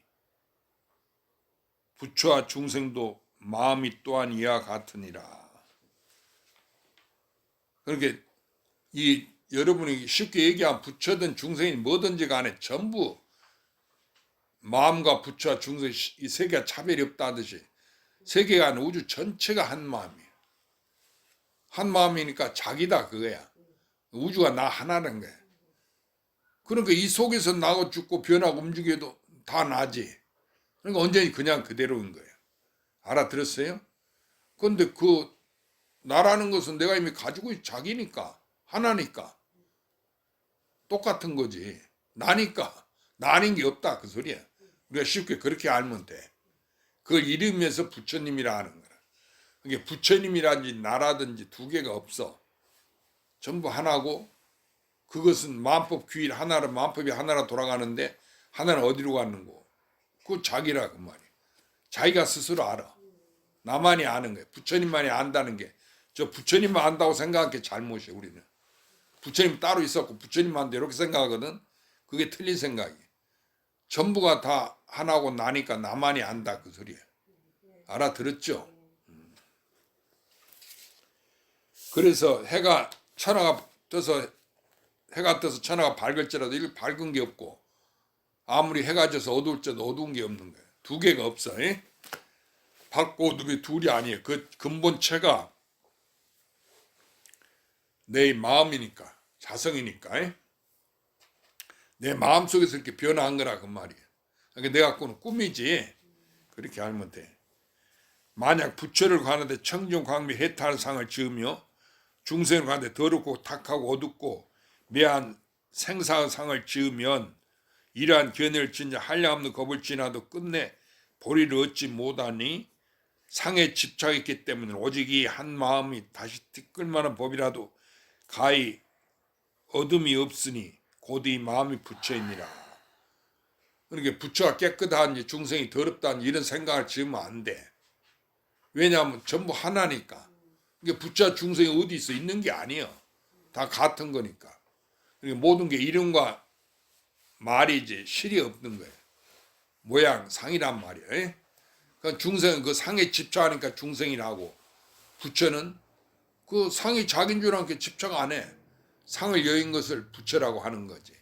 Speaker 1: 부처와 중생도 마음이 또한 이와 같으니라. 그러니까 이 여러분이 쉽게 얘기하면 부처든 중생이 뭐든지 간에 전부 마음과 부처와 중생 이 세 개가 차별이 없다 하듯이 세계가 아니라 우주 전체가 한 마음이에요. 한 마음이니까 자기다 그거야. 우주가 나 하나라는 거야. 그러니까 이 속에서 나고 죽고 변하고 움직여도 다 나지. 그러니까 언제니 그냥 그대로인 거예요. 알아들었어요? 그런데 그 나라는 것은 내가 이미 가지고 있는 자기니까 하나니까 똑같은 거지. 나니까 나 아닌 게 없다 그 소리야. 우리가 쉽게 그렇게 알면 돼. 그걸 이름에서 부처님이라 하는 거야. 그게 부처님이라든지 나라든지 두 개가 없어. 전부 하나고 그것은 만법 규일 하나로 만법이 하나로 돌아가는데 하나는 어디로 가는 거? 그 자기라 그 말이야. 자기가 스스로 알아. 나만이 아는 거야. 부처님만이 안다는 게 저 부처님만 안다고 생각한 게 잘못이야 우리는. 부처님 따로 있었고 부처님만 안다 이렇게 생각하거든. 그게 틀린 생각이야. 전부가 다 하나고 나니까 나만이 안다 그 소리야. 알아들었죠? 그래서 천하가 떠서 천하가 밝을지라도 이렇게 밝은 게 없고 아무리 해가 져서 어두울지라도 어두운 게 없는 거예요. 두 개가 없어. 밝고 어둠이 둘이 아니에요. 그 근본체가 내 마음이니까 자성이니까 내 마음속에서 이렇게 변화한 거라 그 말이에요. 그러니까 내가 꾸는 꿈이지. 그렇게 알면 돼. 만약 부처를 가는데 청정광미 해탈 상을 지으며 중생을 가는데 더럽고 탁하고 어둡고 매한 생사의 상을 지으면 이러한 견해를 진자 한량없는 겁을 지나도 끝내 보리를 얻지 못하니 상에 집착했기 때문에 오직 이 한 마음이 다시 티끌만한 법이라도 가히 어둠이 없으니 곧 이 마음이 부처이니라. 그러니까 부처가 깨끗하니 중생이 더럽다니 이런 생각을 지으면 안 돼. 왜냐하면 전부 하나니까. 이게 부처 중생이 어디 있어? 있는 게 아니에요. 다 같은 거니까. 그러니까 모든 게 이름과 말이지 실이 없는 거예요. 모양, 상이란 말이에요. 그러니까 중생은 그 상에 집착하니까 중생이라고 부처는 그 상이 자기인 줄 알게 집착 안 해. 상을 여인 것을 부처라고 하는 거지.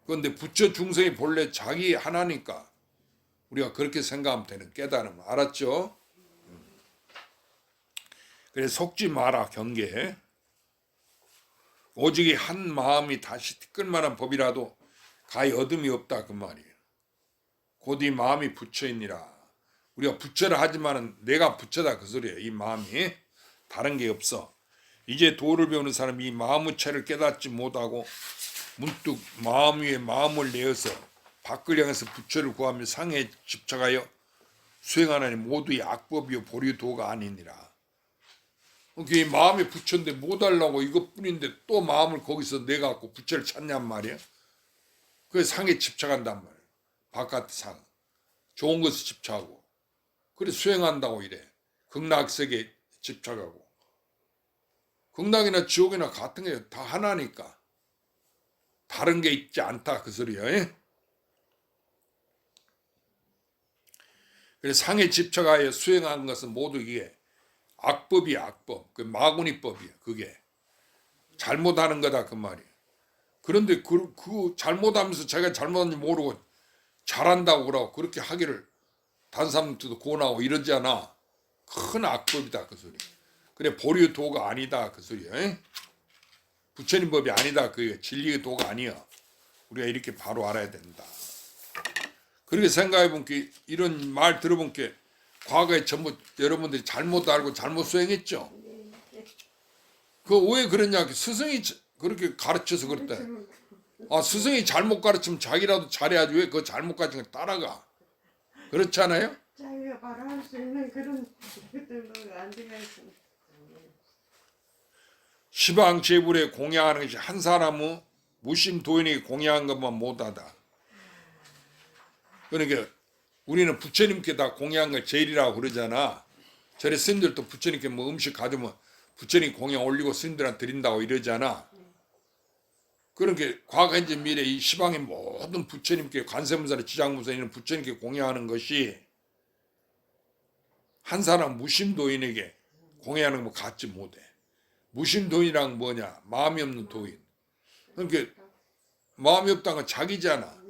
Speaker 1: 그런데 부처 중생이 본래 자기 하나니까 우리가 그렇게 생각하면 되는 깨달음. 알았죠? 그래 속지 마라 경계. 오직 한 마음이 다시 티끌만한 법이라도 가히 어둠이 없다 그 말이에요. 곧 이 마음이 부처이니라. 우리가 부처라 하지만은 내가 부처다 그 소리예요. 이 마음이 다른 게 없어. 이제 도를 배우는 사람이 이 마음의 체를 깨닫지 못하고 문득 마음 위에 마음을 내어서 밖을 향해서 부처를 구하며 상에 집착하여 수행하나니 모두의 악법이요 보류도가 아니니라. 이 마음이 부처인데 못하려고 이것뿐인데 또 마음을 거기서 내갖고 부처를 찾냔 말이야. 그래서 상에 집착한단 말이야. 바깥 상. 좋은 것에 집착하고. 그래 수행한다고 이래. 극락세계에 집착하고. 극락이나 지옥이나 같은 게 다 하나니까. 다른 게 있지 않다 그 소리야. 그래서 상에 집착하여 수행한 것은 모두 이게 악법이야 악법. 그 마구니법이야 그게. 잘못하는 거다 그 말이야. 그런데 그 잘못하면서 자기가 잘못한지 모르고 잘한다고 그러고 그렇게 하기를 다른 사람들도 고나고 이러지 않아. 큰 악법이다 그 소리. 그래 보류도가 아니다 그 소리야. 부처님 법이 아니다. 그 진리의 도가 아니야. 우리가 이렇게 바로 알아야 된다. 그렇게 생각해 본 게 이런 말 들어본 게 과거에 전부 여러분들이 잘못 알고 잘못 수행했죠. 그 왜 그러냐? 스승이 그렇게 가르쳐서 그랬다. 아 스승이 잘못 가르치면 자기라도 잘해야지 왜 그 잘못 가르치는 걸 따라가? 그렇지 않아요?
Speaker 2: 자기가 바로 할 수 있는 그런 것들로 안 되가 있습니다.
Speaker 1: 시방제불에 공양하는 것이 한 사람의 무심도인에게 공양한 것만 못하다. 그러니까 우리는 부처님께 다 공양한 걸 제일이라고 그러잖아. 저래 스님들도 부처님께 뭐 음식 가져오면 부처님 공양 올리고 스님들한테 드린다고 이러잖아. 그러니까 과거 현재 미래 이 시방의 모든 부처님께 관세음보살 지장무사 이런 부처님께 공양하는 것이 한 사람 무심도인에게 공양하는 거 갖지 못해. 무심도인이란 뭐냐? 마음이 없는 도인. 그러니까 마음이 없다는 건 자기잖아.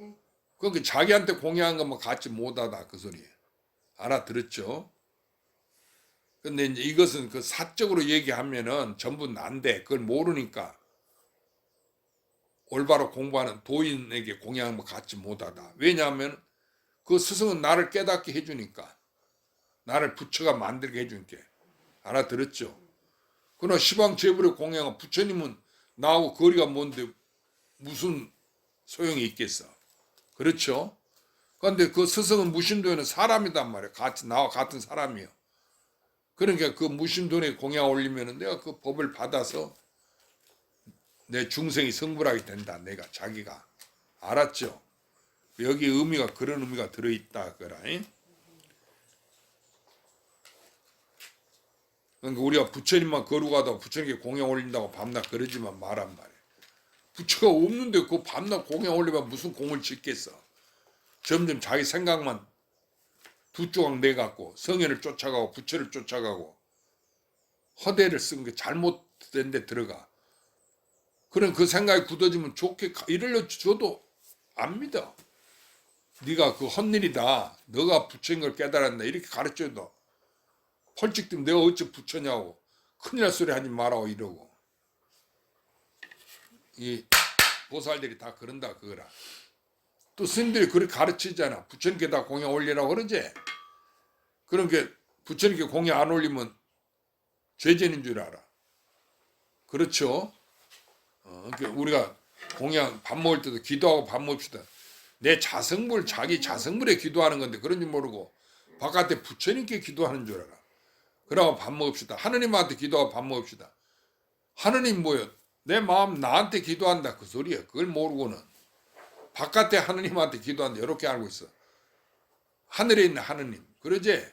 Speaker 1: 그러니까 자기한테 공양한 것만 갖지 못하다 그 소리예요. 알아들었죠? 근데 이제 이것은 그 사적으로 얘기하면은 전부 난데 그걸 모르니까 올바로 공부하는 도인에게 공양을 갖지 못하다. 왜냐하면 그 스승은 나를 깨닫게 해주니까, 나를 부처가 만들게 해주니까. 알아들었죠? 그러나 시방 제불의 공양은 부처님은 나하고 거리가 먼데 무슨 소용이 있겠어? 그렇죠? 그런데 그 스승은 무심도에는 사람이단 말이야. 같이 나와 같은 사람이요. 그러니까 그 무심도에 공양 올리면은 내가 그 법을 받아서 내 중생이 성불하게 된다. 내가 자기가. 알았죠? 여기 의미가 그런 의미가 들어있다. 그라. 그러니까 우리가 부처님만 거룩하다고 부처님께 공양 올린다고 밤낮 그러지만 말란 말이야. 부처가 없는데 그 밤낮 공양 올리면 무슨 공을 짓겠어. 점점 자기 생각만 두 조각 내갖고 성현을 쫓아가고 부처를 쫓아가고 허대를 쓴 게 잘못된 데 들어가. 그럼 그 생각이 굳어지면 좋게 이럴려 줘도 안 믿어. 네가 그 헛일이다. 너가 부처인 걸 깨달았다. 이렇게 가르쳐도 펄찍 뜨면 내가 어째 부처냐고 큰일 날 소리 하지 말라고 이러고. 이 보살들이 다 그런다 그거라. 또 스님들이 그렇게 가르치잖아. 부처님께 다 공양 올리라고 그러지. 그런 게 부처님께 공양 안 올리면 죄전인 줄 알아. 그렇죠? 그러니까 우리가 공양 밥 먹을 때도 기도하고 밥 먹읍시다. 내 자성불 자기 자성불에 기도하는 건데 그런 줄 모르고 바깥에 부처님께 기도하는 줄 알아. 그러고 밥 먹읍시다. 하느님한테 기도하고 밥 먹읍시다. 하느님 뭐요? 내 마음 나한테 기도한다 그 소리야. 그걸 모르고는 바깥에 하느님한테 기도한다 이렇게 알고 있어. 하늘에 있는 하느님 그러지?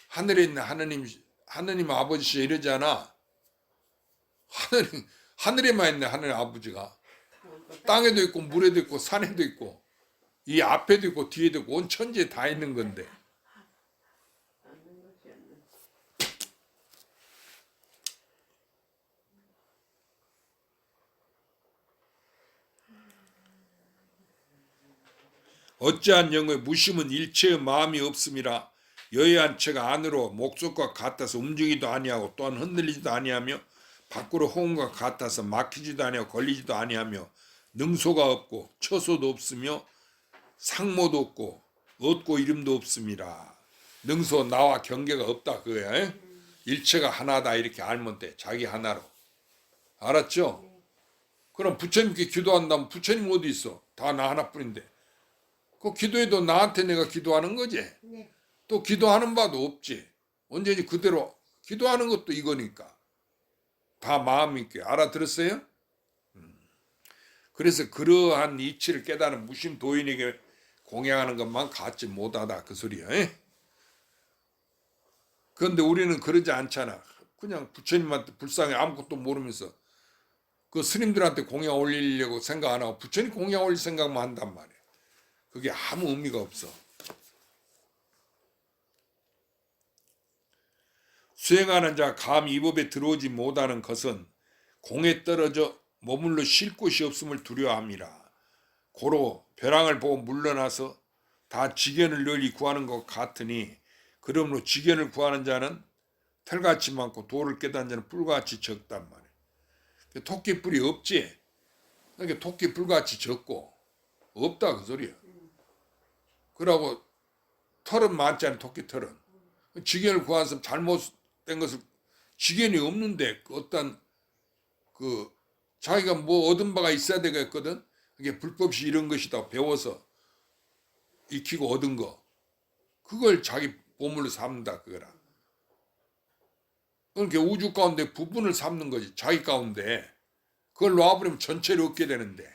Speaker 1: 하늘에 있는 하느님 아버지 이러잖아. 하늘에만 있네 하느님 아버지가. 땅에도 있고 물에도 있고 산에도 있고 이 앞에도 있고 뒤에도 있고 온 천지에 다 있는 건데. 어찌한 영의 무심은 일체의 마음이 없음이라 여의한 채가 안으로 목석과 같아서 움직이지도 아니하고 또한 흔들리지도 아니하며 밖으로 호응과 같아서 막히지도 아니하고 걸리지도 아니하며 능소가 없고 처소도 없으며 상모도 없고 얻고 이름도 없음이라. 능소 나와 경계가 없다 그거야. 일체가 하나다 이렇게 알면 돼. 자기 하나로. 알았죠? 그럼 부처님께 기도한다면 부처님 어디 있어? 다 나 하나뿐인데. 그 기도해도 나한테 내가 기도하는 거지.
Speaker 2: 네.
Speaker 1: 또 기도하는 바도 없지. 언제든지 그대로 기도하는 것도 이거니까. 다 마음 있게. 알아들었어요? 그래서 그러한 이치를 깨달은 무심 도인에게 공양하는 것만 갖지 못하다 그 소리야. 그런데 우리는 그러지 않잖아. 그냥 부처님한테 불쌍해 아무것도 모르면서 그 스님들한테 공양 올리려고 생각 안 하고 부처님 공양 올릴 생각만 한단 말이야. 그게 아무 의미가 없어. 수행하는 자 감히 이 법에 들어오지 못하는 것은 공에 떨어져 머물러 쉴 곳이 없음을 두려워함이라. 고로 벼랑을 보고 물러나서 다 지견을 널리 구하는 것 같으니 그러므로 지견을 구하는 자는 털같이 많고 도를 깨닫는 자는 뿔같이 적단 말이야. 토끼뿔이 없지. 그러니까 토끼 뿔같이 적고 없다 그 소리야. 그러고 털은 많지 않아 토끼 털은. 지견을 구하는 사람 잘못된 것을 지견이 없는데 어떤 그 자기가 뭐 얻은 바가 있어야 되겠거든. 그게 불법시 이런 것이다 배워서 익히고 얻은 거 그걸 자기 보물로 삼는다 그거라. 그러니까 우주 가운데 부분을 삼는 거지 자기 가운데. 그걸 놔버리면 전체를 얻게 되는데.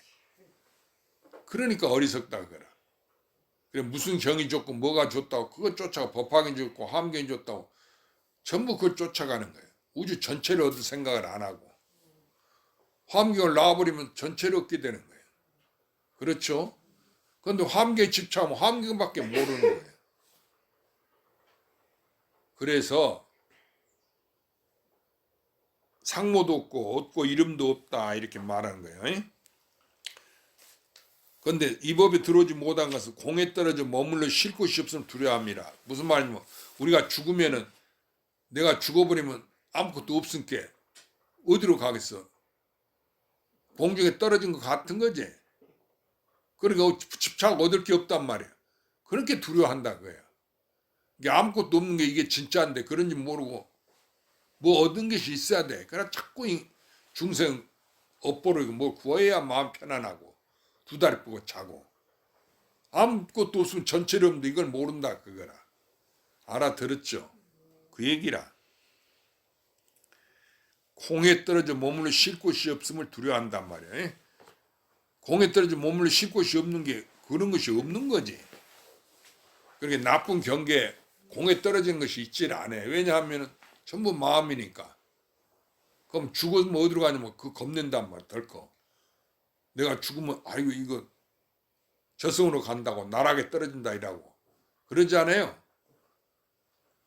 Speaker 1: 그러니까 어리석다 그거라. 그래 무슨 경이 좋고 뭐가 좋다고 그걸 쫓아가 법화경이 좋고 화엄경이 좋다고 전부 그걸 쫓아가는 거예요. 우주 전체를 얻을 생각을 안 하고 화엄경을 놔버리면 전체를 얻게 되는 거예요. 그렇죠? 그런데 화엄경에 집착하면 화엄경밖에 모르는 거예요. 그래서 상모도 없고 얻고 이름도 없다 이렇게 말하는 거예요. 근데 이 법에 들어오지 못한 것은 공에 떨어져 머물러 쉴 곳이 없으면 두려워합니다. 무슨 말이냐면 우리가 죽으면은 내가 죽어버리면 아무것도 없으니까 어디로 가겠어? 공중에 떨어진 것 같은 거지. 그러니까 집착 얻을 게 없단 말이야. 그렇게 두려워한다 그거야. 이게 아무것도 없는 게 이게 진짜인데 그런지 모르고 뭐 얻은 것이 있어야 돼. 그러나 자꾸 중생 업보를 뭐 구해야 마음 편안하고 두 다리 뻗고 자고 아무것도 없으면 전체를 없는데 이걸 모른다 그거라. 알아들었죠? 그 얘기라. 공에 떨어져 머물러 쉴 곳이 없음을 두려워한단 말이야. 공에 떨어져 머물러 쉴 곳이 없는 게 그런 것이 없는 거지. 그러니까 나쁜 경계 공에 떨어진 것이 있질 않아. 왜냐하면 전부 마음이니까. 그럼 죽으면 어디로 가냐면 그 겁낸단 말이야. 덜컥. 내가 죽으면 아이고 이거 저승으로 간다고 나락에 떨어진다 이라고. 그러지 않아요.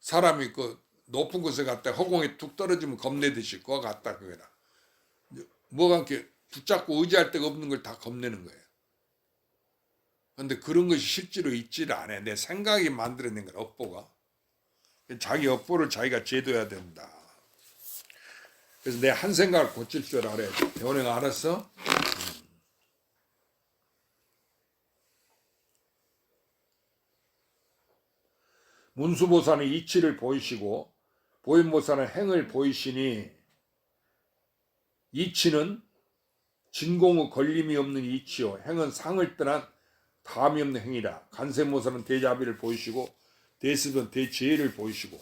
Speaker 1: 사람이 그 높은 곳에 갔다 허공에 툭 떨어지면 겁내듯이 그거 같다 그거라. 뭐가 이렇게 붙잡고 의지할 데가 없는 걸 다 겁내는 거예요. 그런데 그런 것이 실제로 있지를 않아. 내 생각이 만들어낸 거야 업보가. 자기 업보를 자기가 제도해야 된다. 그래서 내 한 생각을 고칠 줄 알아야 돼. 대원이가 알았어? 문수보살은 이치를 보이시고 보현보살은 행을 보이시니 이치는 진공의 걸림이 없는 이치요 행은 상을 떠난 다함이 없는 행이라. 간세모살은 대자비를 보이시고 대습은 대지혜를 보이시고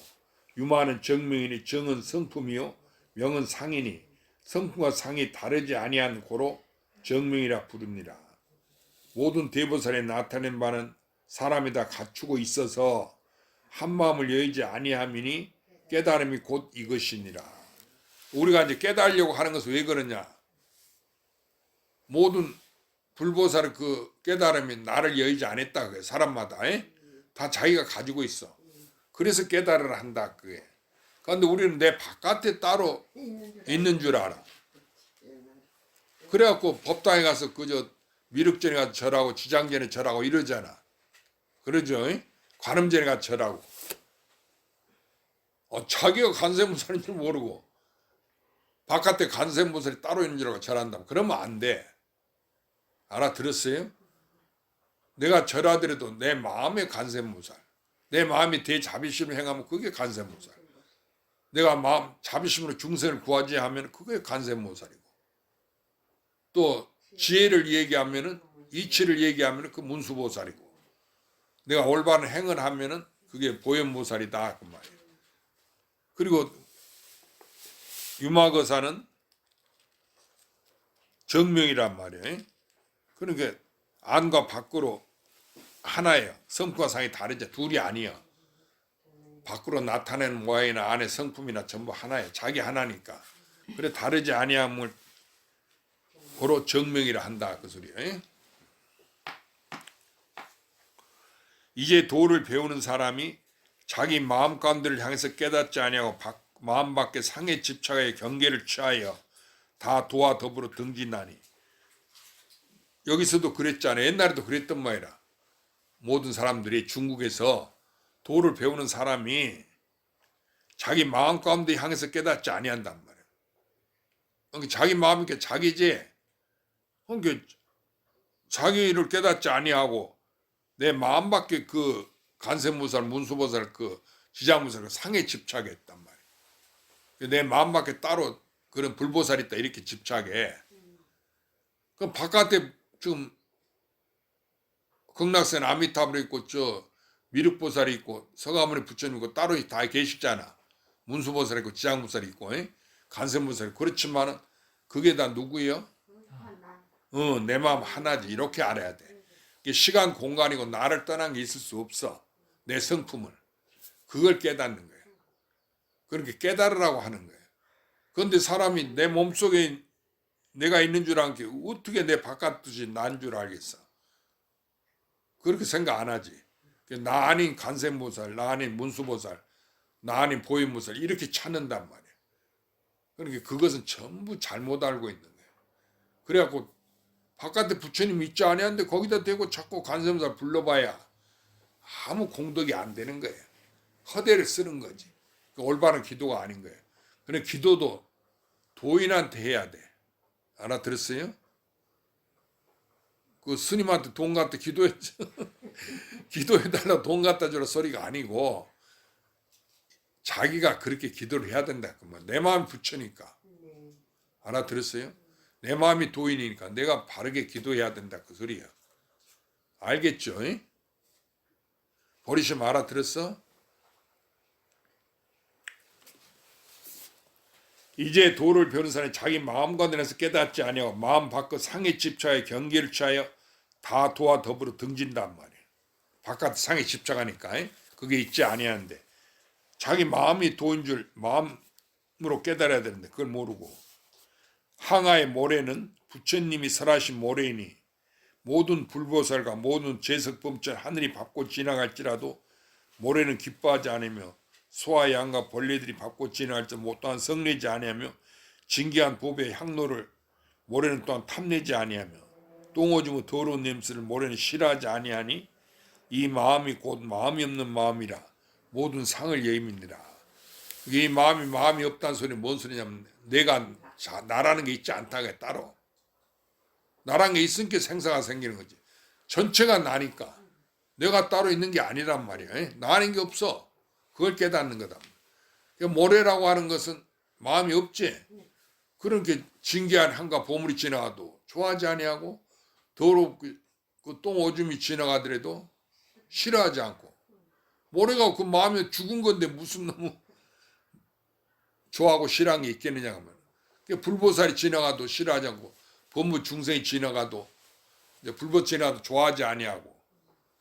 Speaker 1: 유마는 정명이니 정은 성품이요 명은 상이니 성품과 상이 다르지 아니한 고로 정명이라 부릅니다. 모든 대보살에 나타낸 바는 사람이 다 갖추고 있어서 한 마음을 여의지 아니함이니 깨달음이 곧 이것이니라. 우리가 이제 깨달으려고 하는 것은 왜 그러냐? 모든 불보살의 그 깨달음이 나를 여의지 않았다 그게 사람마다 다 자기가 가지고 있어. 그래서 깨달으라 한다 그게. 그런데 우리는 내 바깥에 따로 있는 줄 알아. 그래갖고 법당에 가서 그저 미륵전에 가서 절하고 지장전에 절하고 이러잖아. 그러죠? 관음전에 가서 절하고. 자기가 간세무살인 줄 모르고 바깥에 간세무살이 따로 있는 줄 알고 절한다. 그러면 안 돼. 알아들었어요? 내가 절하더라도 내 마음의 간세무살. 내 마음이 대자비심을 행하면 그게 간세무살. 내가 마음 자비심으로 중생을 구하지 하면 그게 간세무살이고. 또 지혜를 얘기하면은 이치를 얘기하면은 그 문수보살이고. 내가 올바른 행을 하면은 그게 보현보살이다 그 말이에요. 그리고 유마거사는 정명이란 말이에요. 그러니까 안과 밖으로 하나예요. 성품과 상이 다르죠. 둘이 아니에요. 밖으로 나타내는 모양이나 안의 성품이나 전부 하나예요. 자기 하나니까. 그래 다르지 아니함을 고로 정명이라 한다 그 소리예요. 이제 도를 배우는 사람이 자기 마음 가운데를 향해서 깨닫지 아니하고 마음 밖에 상에 집착하여 경계를 취하여 다 도와 더불어 등진하니. 여기서도 그랬잖아요. 옛날에도 그랬던 말이라. 모든 사람들이 중국에서 도를 배우는 사람이 자기 마음 가운데 향해서 깨닫지 아니한단 말이에요. 그러니까 자기 마음이 자기지. 그러니까 자기를 깨닫지 아니하고 내 마음 밖에 그 간세무살, 문수보살, 그 지장무살 그 상에 집착했단 말이에요. 내 마음 밖에 따로 그런 불보살이 있다 이렇게 집착해. 그럼 바깥에 지금 극락산 아미타불이 있고 저 미륵보살이 있고 서가모니 부처님 있고 따로 다 계시잖아. 문수보살이 있고 지장무살이 있고 간세무살이 있고. 그렇지만은 그게 다 누구예요? 내 마음 하나지. 이렇게 알아야 돼. 이게 시간 공간이고 나를 떠난 게 있을 수 없어. 내 성품을. 그걸 깨닫는 거예요. 그렇게 깨달으라고 하는 거예요. 그런데 사람이 내 몸속에 내가 있는 줄 아는 게 어떻게 내 바깥뜻이 난 줄 알겠어. 그렇게 생각 안 하지. 나 아닌 간세무살, 나 아닌 문수보살, 나 아닌 보현무살 이렇게 찾는단 말이에요. 그러니까 그것은 전부 잘못 알고 있는 거예요. 그래갖고 바깥에 부처님 있지 아니한데 거기다 대고 자꾸 관세음사 불러봐야 아무 공덕이 안 되는 거예요. 허대를 쓰는 거지. 올바른 기도가 아닌 거예요. 그래 기도도 도인한테 해야 돼. 알아들었어요? 그 스님한테 돈 갖다 기도했죠. 기도해달라 돈 갖다 주라 소리가 아니고 자기가 그렇게 기도를 해야 된다. 내 마음이 부처니까. 알아들었어요? 내 마음이 도인이니까 내가 바르게 기도해야 된다. 그 소리야. 알겠죠? 보리심 알아들었어? 이제 도를 배우는 사람이 자기 마음관에서 깨닫지 아니하고 마음 밖 상에 집착하여 경계를 취하여 다 도와 더불어 등진단 말이에요. 바깥 상에 집착하니까 그게 있지 아니하는데 자기 마음이 도인 줄 마음으로 깨달아야 되는데 그걸 모르고 항아의 모래는 부처님이 설하신 모래이니 모든 불보살과 모든 제석범천 하늘이 밟고 지나갈지라도 모래는 기뻐하지 않으며 소와 양과 벌레들이 밟고 지나갈지 또한 성내지 아니하며 진귀한 법의 향로를 모래는 또한 탐내지 아니하며 똥오줌의 더러운 냄새를 모래는 싫어하지 아니하니 이 마음이 곧 마음이 없는 마음이라 모든 상을 예임이니라. 이 마음이 없다는 소리는 뭔 소리냐면 내가 나라는 게 있지 않다가 따로 나라는 게 있으니까 생사가 생기는 거지. 전체가 나니까 내가 따로 있는 게 아니란 말이야. 나는 게 없어. 그걸 깨닫는 거다. 모래라고 하는 것은 마음이 없지. 그렇게 진귀한 향과 보물이 지나가도 좋아하지 아니하고 더럽고 그 똥오줌이 지나가더라도 싫어하지 않고 모래가 그 마음에 죽은 건데 무슨 너무 좋아하고 싫어한 게 있겠느냐 하면 불보살이 지나가도 싫어하지 않고 법무 중생이 지나가도 불보 지나가도 좋아하지 아니하고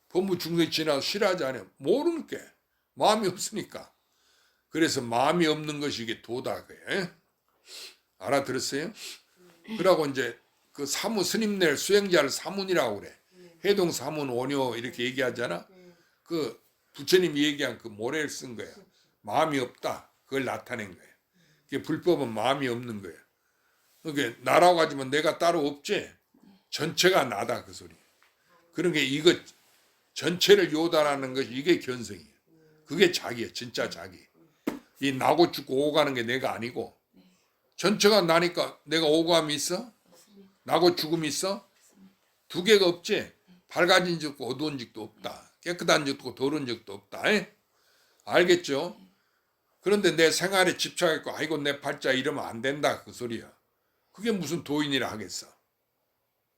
Speaker 1: 법무 중생이 지나가도 싫어하지 아니하고 모르는 게 마음이 없으니까. 그래서 마음이 없는 것이 이게 도다. 그래. 알아들었어요? 그러고 이제 그 사무 스님네 수행자를 사문이라고 그래. 해동 사문 원효 이렇게 얘기하잖아. 그 부처님이 얘기한 그 모래를 쓴 거야. 마음이 없다. 그걸 나타낸 거야. 그게 불법은 마음이 없는 거야. 그게 나라고 하지만 내가 따로 없지. 전체가 나다 그 소리. 그런 게 이거 전체를 요단하는 것이 이게 견성이야. 그게 자기야. 진짜 자기. 이 나고 죽고 오고 가는 게 내가 아니고 전체가 나니까 내가 오감이 있어? 나고 죽음이 있어? 두 개가 없지. 밝아진 적도 어두운 적도 없다. 깨끗한 적도 더러운 적도 없다. 알겠죠? 그런데 내 생활에 집착했고 아이고 내 팔자 이러면 안 된다 그 소리야. 그게 무슨 도인이라 하겠어.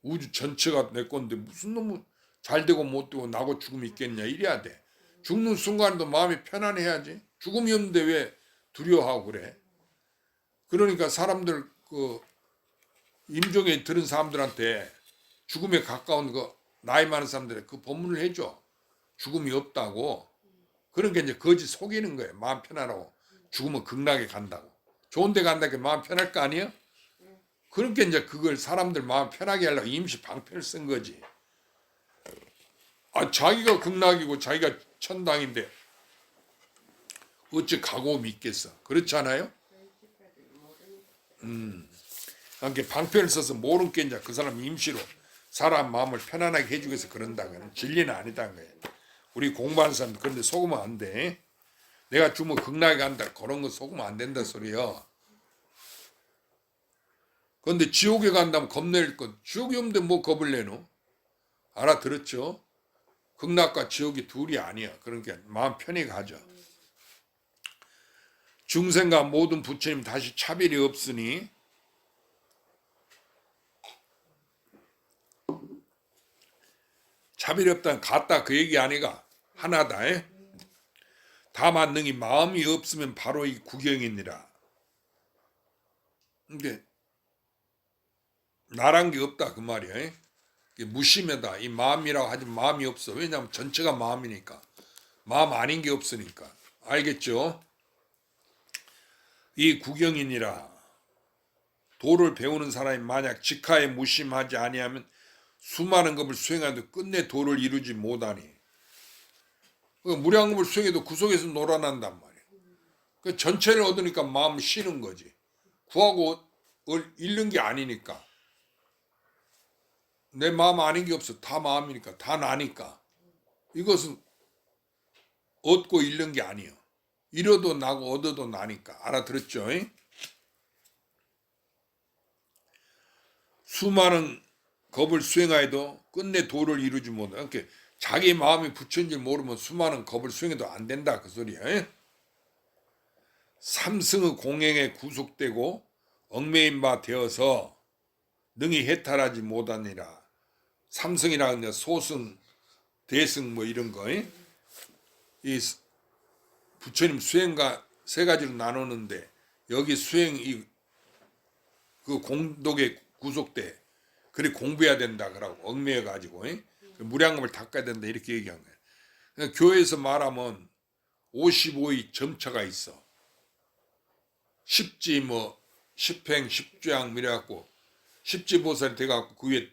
Speaker 1: 우주 전체가 내 건데 무슨 너무 잘 되고 못 되고 나고 죽음이 있겠냐 이래야 돼. 죽는 순간도 마음이 편안해야지. 죽음이 없는데 왜 두려워하고 그래. 그러니까 사람들 그 임종에 들은 사람들한테 죽음에 가까운 거 나이 많은 사람들에 그 법문을 해줘. 죽음이 없다고. 그러니까 이제 거짓 속이는 거예요. 마음 편하라고. 죽으면 극락에 간다고. 좋은 데 간다고 마음 편할 거 아니에요? 그러니까 이제 그걸 사람들 마음 편하게 하려고 임시 방편을 쓴 거지. 아, 자기가 극락이고 자기가 천당인데 어찌 가고 믿겠어. 그렇지 않아요? 그러니까 방편을 써서 모르는 게 이제 그 사람 임시로 사람 마음을 편안하게 해주기 위해서 그런다. 그는 진리는 아니다는 거예요. 우리 공부하는 사람들 그런데 속으면 안 돼. 내가 주면 극락에 간다. 그런 거 속으면 안 된다 소리야. 그런데 지옥에 간다면 겁낼 것. 지옥이 없는데 뭐 겁을 내노? 알아들었죠? 극락과 지옥이 둘이 아니야. 그러니까 마음 편히 가죠. 중생과 모든 부처님 다시 차별이 없으니 차별이 없다는 같다 그 얘기 아니가 하나다. 다만 능히 마음이 없으면 바로 이 구경이니라. 이게 나란 게 없다 그 말이야. 무심하다. 이 마음이라고 하지 마음이 없어. 왜냐하면 전체가 마음이니까. 마음 아닌 게 없으니까. 알겠죠? 이 구경이니라. 도를 배우는 사람이 만약 직하에 무심하지 아니하면 수많은 법을 수행하도 끝내 도를 이루지 못하니. 무량법을 수행해도 그 속에서 놀아난단 말이야. 그 전체를 얻으니까 마음을 쉬는 거지. 구하고 잃는 게 아니니까. 내 마음 아닌 게 없어. 다 마음이니까. 다 나니까. 이것은 얻고 잃는 게 아니에요. 잃어도 나고 얻어도 나니까. 알아들었죠? 수많은 겁을 수행하여도 끝내 도를 이루지 못한다. 그러니까 자기 마음이 부처인 줄 모르면 수많은 겁을 수행해도 안 된다. 그 소리야. 삼승의 공행에 구속되고 얽매인 바 되어서 능히 해탈하지 못하니라. 삼승이라는 게 소승, 대승 뭐 이런 거. 이 부처님 수행가 세 가지로 나누는데 여기 수행이 그 공덕에 구속돼. 그래 공부해야 된다 그러고 얽매여 가지고 무량겁을 닦아야 된다 이렇게 얘기한 거예요. 그러니까 교회에서 말하면 55의 점차가 있어. 십지 뭐 십행 십주양 이래갖고 십지보살이 돼갖고 그 위에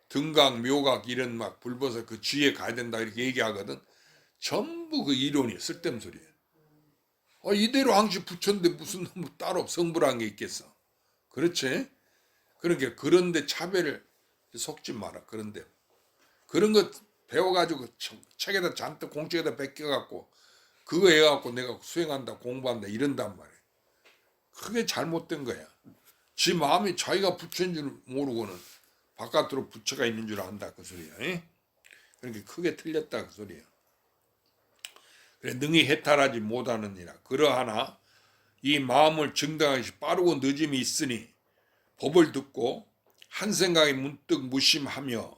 Speaker 1: 등각 묘각 이런 막 불보살 그 지에 가야 된다 이렇게 얘기하거든. 전부 그 이론이에요. 쓸데없는 소리예요. 이대로 항시 부처인데 무슨 따로 성불한 게 있겠어. 그렇지? 그러니까 그런데 차별을 속지 마라. 그런데 그런 거 배워가지고 책에다 잔뜩 공책에다 베껴갖고 그거 해갖고 내가 수행한다 공부한다 이런단 말이야. 그게 잘못된 거야. 지 마음이 자기가 부처인 줄 모르고는 바깥으로 부처가 있는 줄 안다 그 소리야. 그러니까 크게 틀렸다 그 소리야. 그래 능히 해탈하지 못하느니라. 그러하나 이 마음을 증당하기 빠르고 늦음이 있으니 법을 듣고 한 생각에 문득 무심하며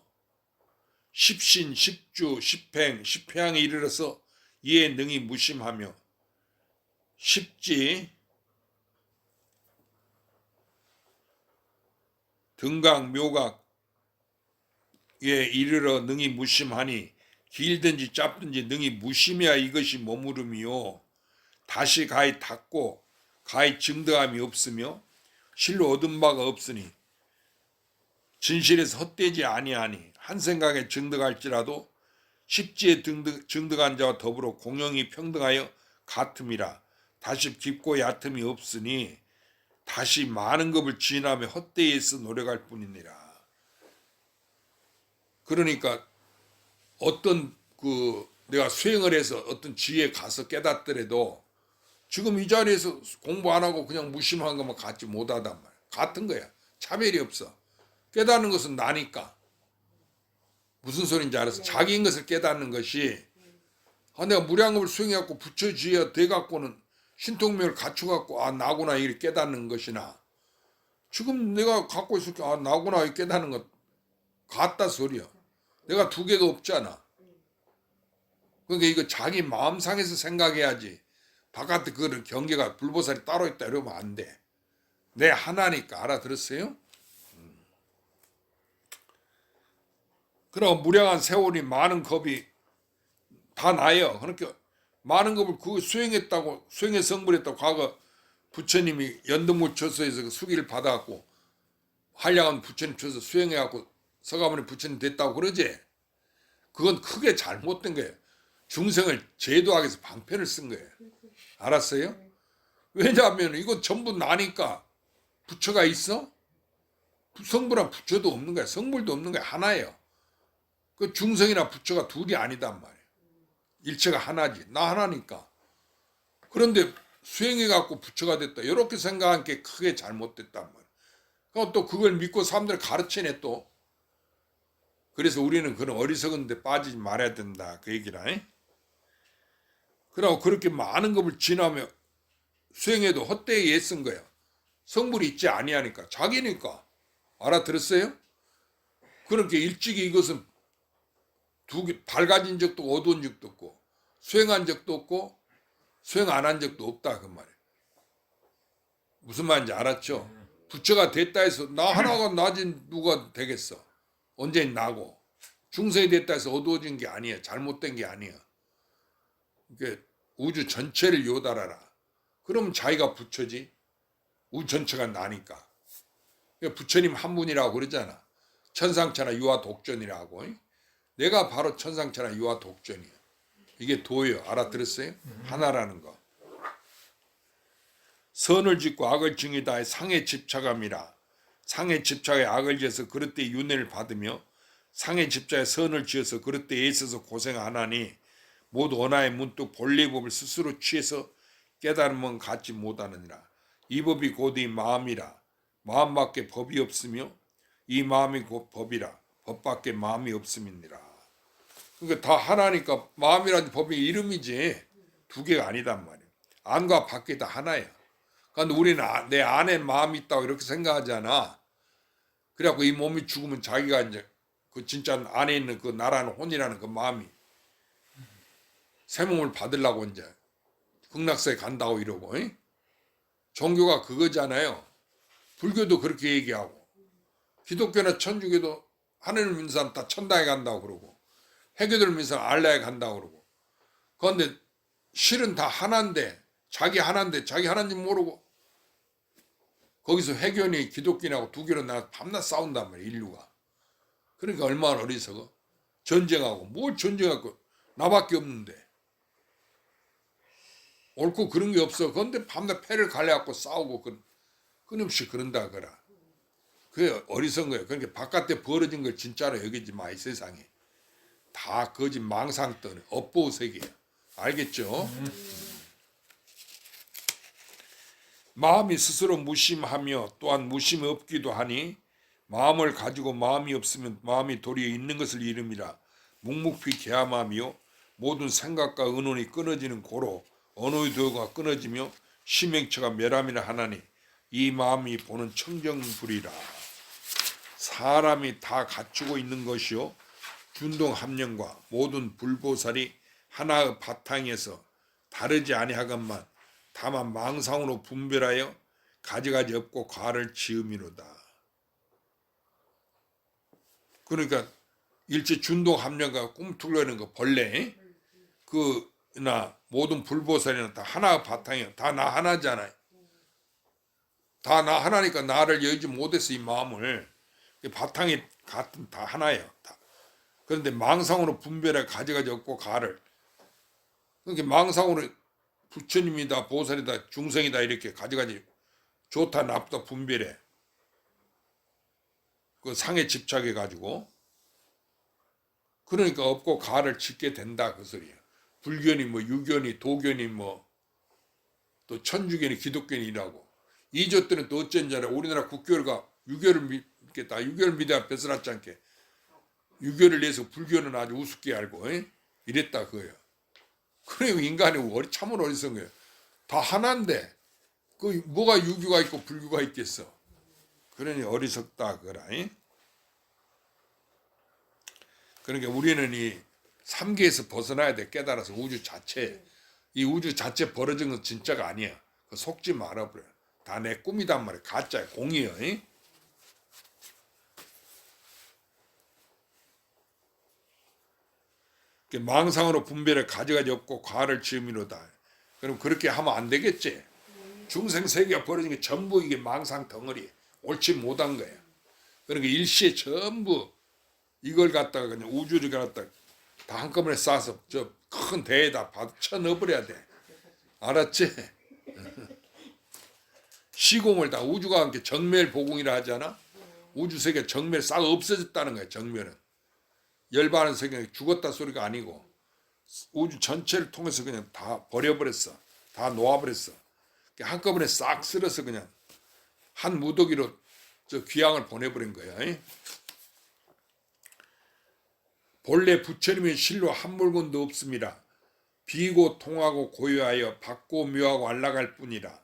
Speaker 1: 십신, 십주, 십행, 십회양에 이르러서 이에 능히 무심하며 십지, 등각, 묘각에 이르러 능히 무심하니 길든지 짧든지 능히 무심해야 이것이 머무름이요. 다시 가히 닫고 가히 증득함이 없으며 실로 얻은 바가 없으니 진실에서 헛되지 아니하니 한 생각에 증득할지라도 십지에 증득한 자와 더불어 공영이 평등하여 같음이라. 다시 깊고 얕음이 없으니 다시 많은 겁을 지나며 헛되이에서 노력할 뿐이니라. 그러니까 어떤 내가 수행을 해서 어떤 지혜에 가서 깨닫더라도 지금 이 자리에서 공부 안 하고 그냥 무심한 것만 갖지 못하단 말이야. 같은 거야. 차별이 없어. 깨닫는 것은 나니까. 무슨 소린지 알아서 자기인 것을 깨닫는 것이 내가 무량겁을 수행해갖고 부처 지혜가 돼갖고는 신통명을 갖춰갖고 나구나 이렇게 깨닫는 것이나 지금 내가 갖고 있을 때 나구나 이렇게 깨닫는 것 같다 소리야. 내가 두 개가 없잖아. 그러니까 이거 자기 마음상에서 생각해야지. 바깥에 그런 경계가 불보살이 따로 있다 이러면 안 돼. 내 하나니까. 알아들었어요? 그럼 무량한 세월이 많은 겁이 다 나요. 그러니까 많은 겁을 그 수행했다고 수행에 성불했다고 과거 부처님이 연등무 처소에서 그 수기를 받아갖고 한량한 부처님 처소 수행해갖고 서가모니 부처님 됐다고 그러지. 그건 크게 잘못된 거예요. 중생을 제도하기 위해서 방편을 쓴 거예요. 알았어요? 왜냐하면 이건 전부 나니까. 부처가 있어? 성불한 부처도 없는 거야. 성불도 없는 거야. 하나예요. 그 중생이나 부처가 둘이 아니단 말이에요. 일체가 하나지. 나 하나니까. 그런데 수행해갖고 부처가 됐다. 이렇게 생각한 게 크게 잘못됐단 말이에요. 그럼 또 그걸 믿고 사람들 가르치네 또. 그래서 우리는 그런 어리석은 데 빠지지 말아야 된다. 그 얘기라. 그러고 그렇게 많은 것을 지나며 수행해도 헛되이 애쓴 거야. 성불이 있지 아니하니까. 자기니까. 알아들었어요? 그렇게 일찍이 이것은 밝아진 적도 어두운 적도 없고 수행한 적도 없고 수행 안 한 적도 없다 그 말이에요. 무슨 말인지 알았죠? 부처가 됐다 해서 나 하나가 낮은 누가 되겠어. 언제 나고. 중생이 됐다 해서 어두워진 게 아니야. 잘못된 게 아니야. 그러니까 우주 전체를 요달아라. 그럼 자기가 부처지. 우주 전체가 나니까. 그러니까 부처님 한 분이라고 그러잖아. 천상천하 유아 독전이라고. 내가 바로 천상천하 유아 독전이야. 이게 도예요. 알아들었어요? 하나라는 거. 선을 짓고 악을 증이다의 상에 집착함이라. 상해 집착에 악을 지어서 그릇대 윤회를 받으며 상해 집착에 선을 지어서 그릇대에 있어서 고생 안 하니 모두 언하에 문득 본래 법을 스스로 취해서 깨달음은 갖지 못하느니라. 이 법이 곧 이 마음이라. 마음밖에 법이 없으며 이 마음이 곧 법이라. 법밖에 마음이 없음이니라. 그러니까 다 하나니까 마음이라는 법이 이름이지 두 개가 아니단 말이에요. 안과 밖이 다 하나예요. 그러니까 우리는 내 안에 마음이 있다고 이렇게 생각하잖아. 그래갖고 이 몸이 죽으면 자기가 이제 그 진짜 안에 있는 그 나라는 혼이라는 그 마음이 새 몸을 받으려고 이제 극락세에 간다고 이러고, 이? 종교가 그거잖아요. 불교도 그렇게 얘기하고, 기독교나 천주교도 하늘을 믿는 사람 다 천당에 간다고 그러고, 회교들 믿는 사람 알라에 간다고 그러고. 그런데 실은 다 하나인데, 자기 하나인데 자기 하나인지 모르고 거기서 회교니 기독교냐고 두 개로 나 밤낮 싸운단 말이야, 인류가. 그러니까 얼마나 어리석어. 전쟁하고 뭘 전쟁하고 나밖에 없는데. 옳고 그런 게 없어. 그런데 밤낮 패를 갈려갖고 싸우고 끊임없이 그런다 그라. 그게 어리석은 거예요. 그러니까 바깥에 벌어진 걸 진짜로 여기지 마. 이 세상에 다 거짓 망상 떠는 업보 세계야. 알겠죠? 마음이 스스로 무심하며 또한 무심이 없기도 하니 마음을 가지고 마음이 없으면 마음이 도리어 있는 것을 이름이라. 묵묵히 개함하며 모든 생각과 의논이 끊어지는 고로 언어의 도가 끊어지며 심행처가 멸함이라 하나니 이 마음이 보는 청정불이라. 사람이 다 갖추고 있는 것이요 준동합령과 모든 불보살이 하나의 바탕에서 다르지 아니하건만 다만 망상으로 분별하여 가지가지 없고 과를 지음이로다. 그러니까 일체 준동합령과 꿈틀거리는 거 벌레 그나 모든 불보살이는 다 하나의 바탕이에요. 다 나 하나잖아요. 다 나 하나니까 나를 열지 못해서 이 마음을 바탕이 같은 다 하나예요. 다. 그런데 망상으로 분별해 가지가지 없고 가를. 그러니까 망상으로 부처님이다 보살이다 중생이다 이렇게 가지가지 좋다 나쁘다 분별해. 그 상에 집착해 가지고. 그러니까 없고 가를 짓게 된다 그 소리예요. 불교니 뭐 유교니 도교니 뭐 또 천주교니 기독교니라고. 이조들은 또 어쩐 줄 알아. 우리나라 국교가 유교를 믿겠다. 유교를 믿어야 뺏어놨지 않게. 유교를 내서 불교는 아주 우습게 알고 이랬다 그거예요. 그리고 인간이 참으로 어리석은 거예요. 다 하나인데 그 뭐가 유교가 있고 불교가 있겠어. 그러니 어리석다 그거라. 그러니까 우리는 이 삼계에서 벗어나야 돼. 깨달아서 우주 자체. 이 우주 자체 벌어진 건 진짜가 아니야. 그 속지 말아버려. 다 내 꿈이단 말이야. 가짜야. 공이야. 망상으로 분별해 가지가지 없고 과를 지음이로다. 그럼 그렇게 하면 안 되겠지. 중생 세계가 벌어진 게 전부 이게 망상 덩어리. 옳지 못한 거야. 그러니까 일시에 전부 이걸 갖다가 그냥 우주를 갖다가 다 한꺼번에 싸서 저 큰 대에다 쳐 넣어버려야 돼. 알았지? 시공을 다 우주가 함께 정멸보공이라 하잖아. 우주 세계 정멸 싹 없어졌다는 거야. 정멸은 열반한 세계가 죽었다 소리가 아니고 우주 전체를 통해서 그냥 다 버려버렸어. 다 놓아버렸어. 한꺼번에 싹 쓸어서 그냥 한 무더기로 저 귀향을 보내버린 거야. 본래 부처님의 실로 한 물건도 없습니다. 비고 통하고 고요하여 받고 묘하고 안락할 뿐이라.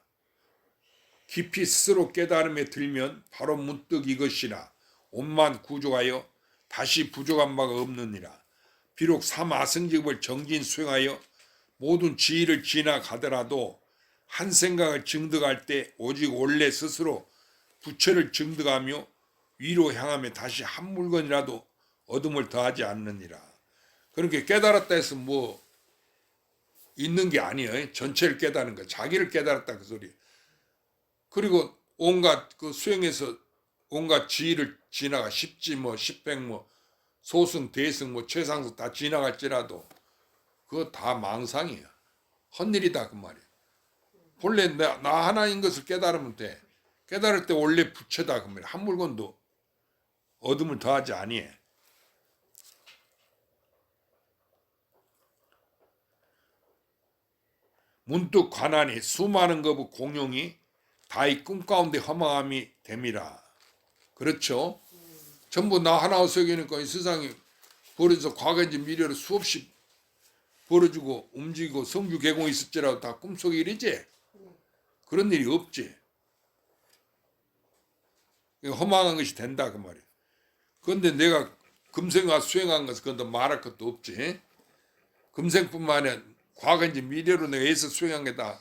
Speaker 1: 깊이 스스로 깨달음에 들면 바로 문득 이것이라 온만 구조하여 다시 부족한 바가 없느니라. 비록 삼아승직을 정진 수행하여 모든 지위를 지나가더라도 한 생각을 증득할 때 오직 원래 스스로 부처를 증득하며 위로 향하며 다시 한 물건이라도 어둠을 더하지 않느니라. 그렇게 깨달았다 해서 뭐 있는 게 아니에요. 전체를 깨달은 거, 자기를 깨달았다 그 소리. 그리고 온갖 그 수행에서 온갖 지위를 지나가 십지 뭐 십백 뭐 소승 대승 뭐 최상승 다 지나갈지라도 그거 다 망상이야. 헛일이다 그 말이야. 본래 나 하나인 것을 깨달으면 돼. 깨달을 때 원래 부처다 그 말이야. 한 물건도 어둠을 더하지 아니해. 문득 관하니 수많은 것의 공용이 다 이 꿈 가운데 허망함이 됨이라. 그렇죠? 전부 나 하나 새기니까 이 세상이 벌어져서 과거인지 미래로 수없이 벌어지고 움직이고 성주 개공이 있을지라도 다 꿈속의 일이지. 그런 일이 없지. 허망한 것이 된다 그 말이야. 그런데 내가 금생과 수행한 것은 그건 말할 것도 없지. 금생뿐만 아니라 과거인지 미래로 내가 애써 수행한 게 다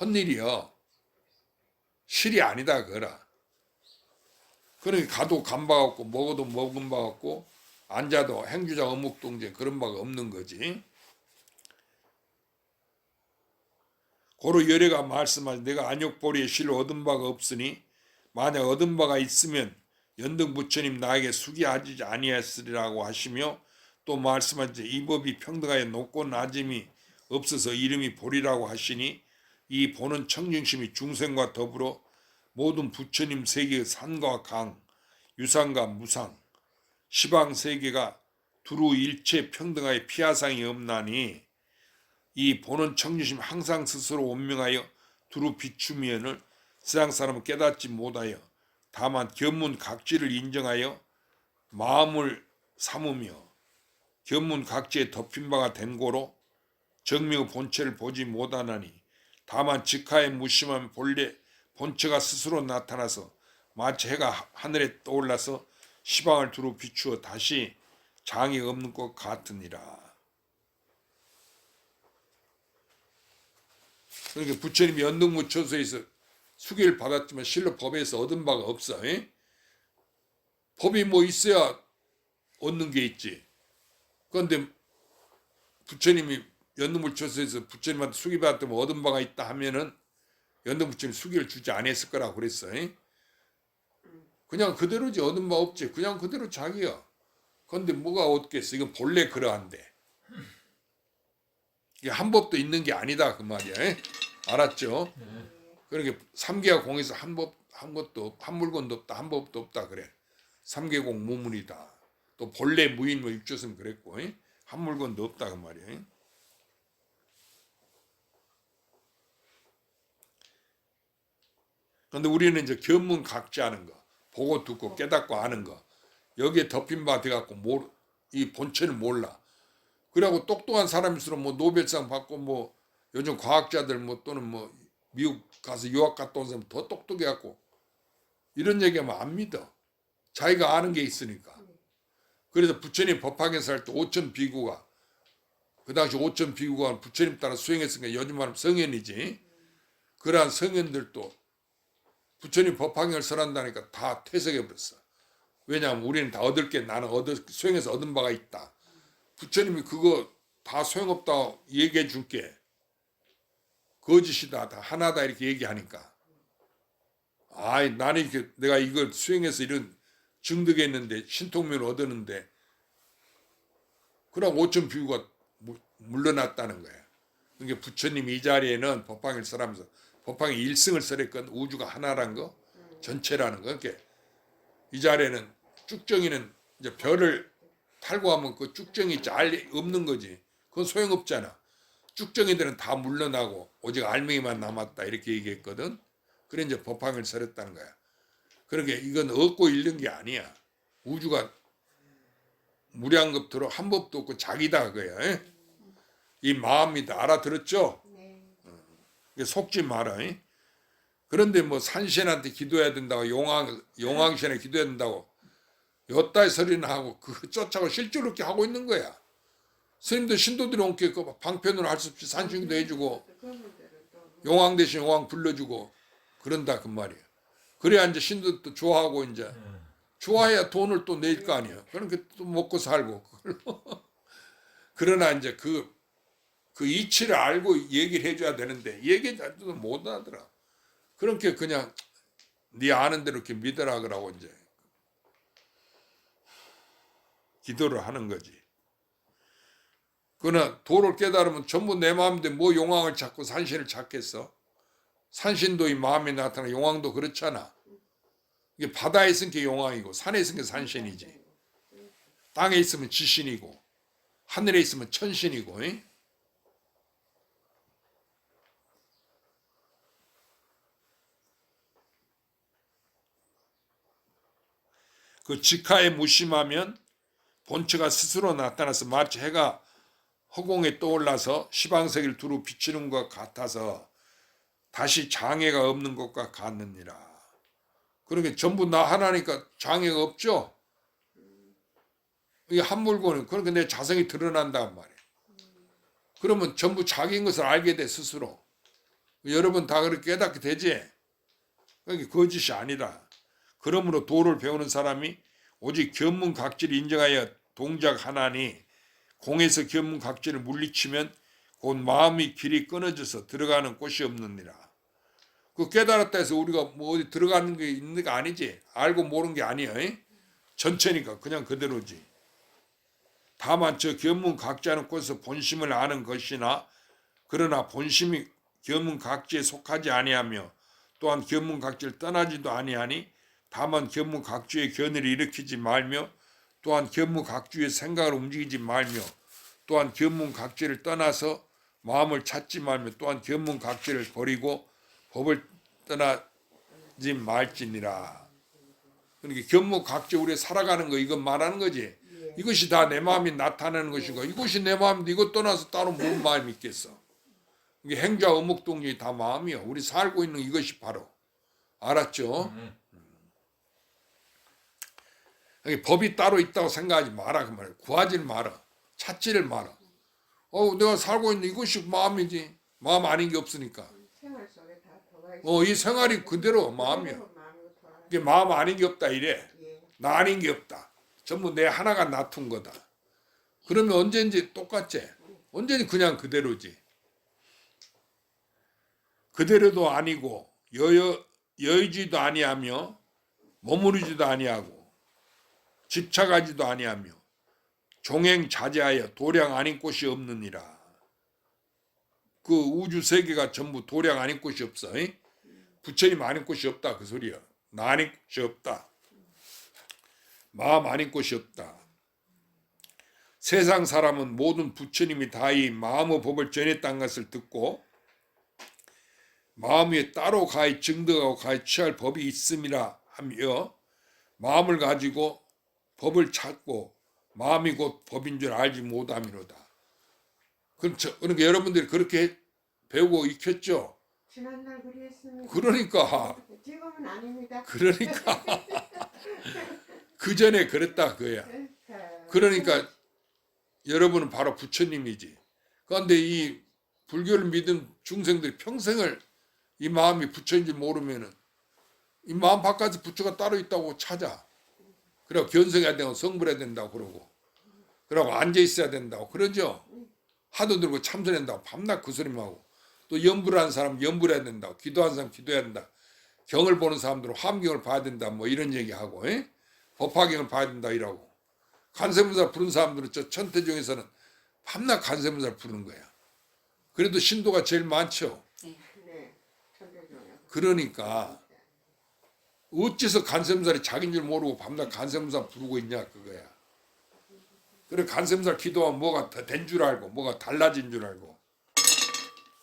Speaker 1: 헛일이여. 실이 아니다 그거라. 그러니까 가도 간 바 같고 먹어도 먹은 바 같고 앉아도 행주자 어묵동제 그런 바가 없는 거지. 고로 열애가 말씀하신 내가 안욕보리의 실로 얻은 바가 없으니 만약 얻은 바가 있으면 연등 부처님 나에게 수기하지 아니했으리라고 하시며 또 말씀하시되 이 법이 평등하여 높고 낮음이 없어서 이름이 보리라고 하시니 이 보는 청정심이 중생과 더불어 모든 부처님 세계의 산과 강, 유상과 무상, 시방 세계가 두루 일체 평등하여 피하상이 없나니 이 보는 청정심 항상 스스로 원명하여 두루 비추면을 세상 사람은 깨닫지 못하여 다만 견문 각지를 인정하여 마음을 삼으며 견문 각지에 덮인 바가 된 고로 정명의 본체를 보지 못하나니 다만 직하에 무심하면 본래 본체가 스스로 나타나서 마치 해가 하늘에 떠올라서 시방을 두루 비추어 다시 장이 없는 것 같으니라. 그러니까 부처님이 연등무처소에서 수기를 받았지만 실로 법에서 얻은 바가 없어. 법이 뭐 있어야 얻는 게 있지. 그런데 부처님이 연등무처소에서 부처님한테 수기 받았다면 얻은 바가 있다 하면은 연등부처님 수기를 주지 않았을 거라고 그랬어. 그냥 그대로지 얻은 바 없지. 그냥 그대로 자기야. 그런데 뭐가 얻겠어. 이건 본래 그러한데. 이게 한 법도 있는 게 아니다 그 말이야. 알았죠? 그러니까 삼계와 공에서 한 것도 한 물건도 없다 한 법도 없다 그래. 삼계공 무문이다. 또 본래 무인 뭐 육조선 그랬고 한 물건도 없다 그 말이야. 그런데 우리는 이제 견문 각지하는 거, 보고 듣고 깨닫고 아는 거, 여기에 덮인 바 돼갖고 이 본체를 몰라. 그래갖고 똑똑한 사람일수록 뭐 노벨상 받고 뭐 요즘 과학자들 뭐 또는 뭐 미국 가서 유학 갔다 온 사람 더 똑똑해갖고 이런 얘기하면 안 믿어. 자기가 아는 게 있으니까. 그래서 부처님 법화에서 할 때 5천 비구가 그 당시 5천 비구가 부처님 따라 수행했으니까 요즘 말하면 성현이지. 그러한 성현들도 부처님 법화경을 설한다니까 다 퇴색해버렸어. 왜냐하면 우리는 다 얻을 게 나는 수행해서 얻은 바가 있다. 부처님이 그거 다 소용없다고 얘기해 줄게. 거짓이다. 다 하나다 이렇게 얘기하니까. 아이 나는 이렇게 내가 이걸 수행해서 이런 증득했는데 신통면을 얻었는데 그럼 5천 비구가 물러났다는 거야. 그러니까 부처님이 이 자리에는 법화경을 설하면서 법화경 1승을 설했건 우주가 하나란 거 전체라는 거. 그러니까 이 자리에는 쭉정이는 이제 별을 탈거하면 그 쭉정이 잘 없는 거지. 그건 소용없잖아. 쭉정이들은 다 물러나고 오직 알맹이만 남았다 이렇게 얘기했거든. 그래 이제 법화경을 설했다는 거야. 그러니까 이건 얻고 잃는 게 아니야. 우주가 무량겁도록 한 법도 없고 자기다 그거야. 이 마음이다. 알아들었죠? 속지 마라. 그런데 뭐 산신한테 기도해야 된다고 용왕신에 기도해야 된다고 여따위 소리나 하고 그거 쫓아고 실제로 이렇게 하고 있는 거야. 스님들 신도들이 온게 그 방편으로 할 수 없이 산신기도 해주고 용왕 대신 용왕 불러주고 그런다 그 말이야. 그래야 이제 신도도 좋아하고 이제 좋아해야 돈을 또 낼 거 아니야. 그러니까 또 먹고 살고 그러나 이제 그 이치를 알고 얘기를 해줘야 되는데 얘기해도 못 하더라. 그렇게 그냥 네 아는 대로 이렇게 믿으라 그러고 이제 기도를 하는 거지. 그러나 도를 깨달으면 전부 내 마음인데 뭐 용왕을 찾고 산신을 찾겠어? 산신도 이 마음에 나타나 용왕도 그렇잖아. 이게 바다에 있으면 게 용왕이고 산에 있으면 게 산신이지. 땅에 있으면 지신이고 하늘에 있으면 천신이고. 이? 그 직하에 무심하면 본처가 스스로 나타나서 마치 해가 허공에 떠올라서 시방석을 두루 비추는 것 같아서 다시 장애가 없는 것과 같느니라. 그러니까 전부 나 하나니까 장애가 없죠. 이게 한 물건은 그러니까 내 자성이 드러난단 말이에요. 그러면 전부 자기인 것을 알게 돼 스스로. 여러분 다 그렇게 깨닫게 되지. 그게 거짓이 아니라. 그러므로 도를 배우는 사람이 오직 견문각질을 인정하여 동작하나니 공에서 견문각질을 물리치면 곧 마음이 길이 끊어져서 들어가는 곳이 없느니라. 그 깨달았다 해서 우리가 뭐 어디 들어가는 게 있는 게 아니지. 알고 모르는 게 아니야. 전체니까 그냥 그대로지. 다만 저 견문각지하는 곳에서 본심을 아는 것이나 그러나 본심이 견문각지에 속하지 아니하며 또한 견문각지를 떠나지도 아니하니 다만 견문각주의 견해를 일으키지 말며 또한 견문각주의 생각을 움직이지 말며 또한 견문각주를 떠나서 마음을 찾지 말며 또한 견문각주를 버리고 법을 떠나지 말지니라. 그러니까 견문각주 우리 살아가는 거 이거 말하는 거지. 이것이 다 내 마음이 나타내는 것인가. 이것이 내 마음인데 이거 떠나서 따로 뭔 마음이 있겠어. 이게 행자 어묵동력이 다 마음이요. 우리 살고 있는 이것이 바로. 알았죠? 법이 따로 있다고 생각하지 마라 그 말이야. 구하지를 마라. 찾지를 마라. 내가 살고 있는 이것이 마음이지. 마음 아닌 게 없으니까.
Speaker 2: 생활 속에 다 들어가 있어.
Speaker 1: 이 생활이 그대로 마음이야.
Speaker 2: 마음으로 돌아가.
Speaker 1: 이게 마음 아닌 게 없다 이래.
Speaker 2: 예.
Speaker 1: 나 아닌 게 없다. 전부 내 하나가 놔둔 거다. 그러면 언제인지 똑같지. 언제니 그냥 그대로지. 그대로도 아니고 여의지도 아니하며 머무르지도 아니하고 집착하지도 아니하며 종행자제하여 도량 아닌 곳이 없느니라. 그 우주 세계가 전부 도량 아닌 곳이 없어. 부처님 아닌 곳이 없다 그 소리야. 나 아닌 곳이 없다. 마음 아닌 곳이 없다. 세상 사람은 모든 부처님이 다 이 마음의 법을 전했다는 것을 듣고 마음 위에 따로 가히 증득하고 가히 취할 법이 있음이라 하며 마음을 가지고 법을 찾고 마음이 곧 법인 줄 알지 못함이로다. 그러니까 여러분들이 그렇게 배우고 익혔죠?
Speaker 2: 지난날 그랬습니다.
Speaker 1: 그러니까
Speaker 2: 지금은 아닙니다.
Speaker 1: 그러니까 그 전에 그랬다 그거야. 그러니까 여러분은 바로 부처님이지. 그런데 이 불교를 믿은 중생들이 평생을 이 마음이 부처인 줄 모르면은 이 마음 바깥에 부처가 따로 있다고 찾아. 그리고 견성해야 되고 성불해야 된다고 그러고 그러고 앉아 있어야 된다고 그러죠. 하도 들고 참선해야 된다고 밤낮 그 소리만 하고 또 염불을 하는 사람 염불해야 된다고 기도하는 사람 기도해야 된다. 경을 보는 사람들은 화엄경을 봐야 된다 뭐 이런 얘기하고 법화경을 봐야 된다 이라고. 간세문사 부른 사람들은 저 천태중에서는 밤낮 간세문사를 부르는 거야. 그래도 신도가 제일 많죠.
Speaker 2: 네. 천대중에.
Speaker 1: 그러니까 어째서 간세문사를 자기인 줄 모르고 밤낮 간세문사 부르고 있냐 그거야. 그래 간세문사 기도하면 뭐가 된 줄 알고 뭐가 달라진 줄 알고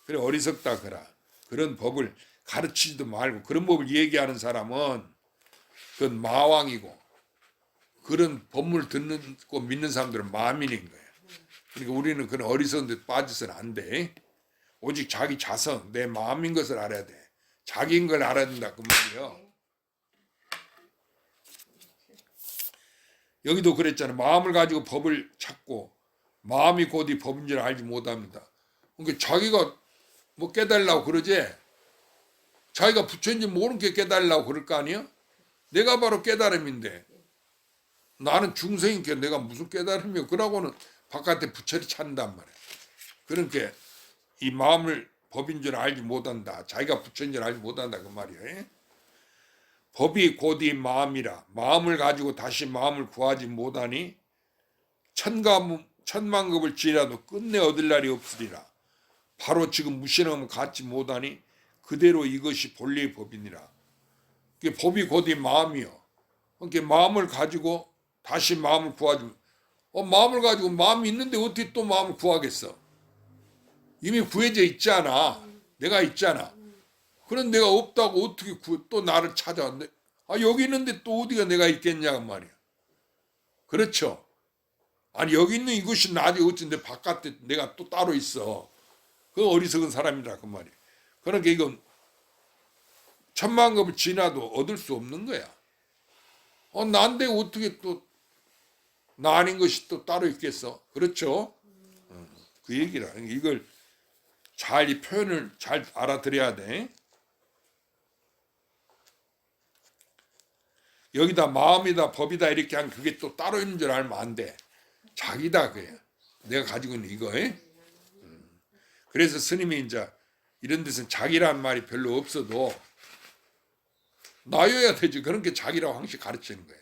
Speaker 1: 그래 어리석다 그라. 그런 법을 가르치지도 말고 그런 법을 얘기하는 사람은 그건 마왕이고 그런 법문을 듣고 믿는 사람들은 마민인 거야. 그러니까 우리는 그런 어리석은 데 빠져서는 안 돼. 오직 자기 자성 내 마음인 것을 알아야 돼. 자기인 걸 알아야 된다 그 말이에요. 여기도 그랬잖아. 마음을 가지고 법을 찾고 마음이 곧 이 법인 줄 알지 못합니다. 그러니까 자기가 뭐 깨달으려고 그러지. 자기가 부처인지 모르는 게 깨달으려고 그럴 거 아니야? 내가 바로 깨달음인데 나는 중생이니까 내가 무슨 깨달음이야. 그러고는 바깥에 부처를 찾는단 말이야. 그러니까 이 마음을 법인 줄 알지 못한다. 자기가 부처인 줄 알지 못한다 그 말이야. 법이 곧 이 마음이라. 마음을 가지고 다시 마음을 구하지 못하니 천만급을 지라도 끝내 얻을 날이 없으리라. 바로 지금 무신함을 갖지 못하니 그대로 이것이 본래의 법이니라. 그게 법이 곧 이 마음이요. 그러니까 마음을 가지고 다시 마음을 구하지. 마음을 가지고 마음이 있는데 어떻게 또 마음을 구하겠어? 이미 구해져 있잖아. 내가 있잖아. 그런 내가 없다고 어떻게 또 나를 찾아? 여기 있는데 또 어디가 내가 있겠냐고 말이야. 그렇죠? 아니 여기 있는 이것이 나지 어쩐데 바깥에 내가 또 따로 있어. 그 어리석은 사람이라 그 말이야. 그러니까 이건 천만급을 지나도 얻을 수 없는 거야. 나인데 어떻게 또 나 아닌 것이 또 따로 있겠어? 그렇죠? 그 얘기라. 이걸 잘 이 표현을 잘 알아들어야 돼. 여기다 마음이다 법이다 이렇게 하면 그게 또 따로 있는 줄 알면 안 돼. 자기다 그야. 내가 가지고 있는 이거에. 그래서 스님이 이제 이런 데서는 자기란 말이 별로 없어도 나여야 되지. 그런 게 자기라고 항상 가르치는 거예요.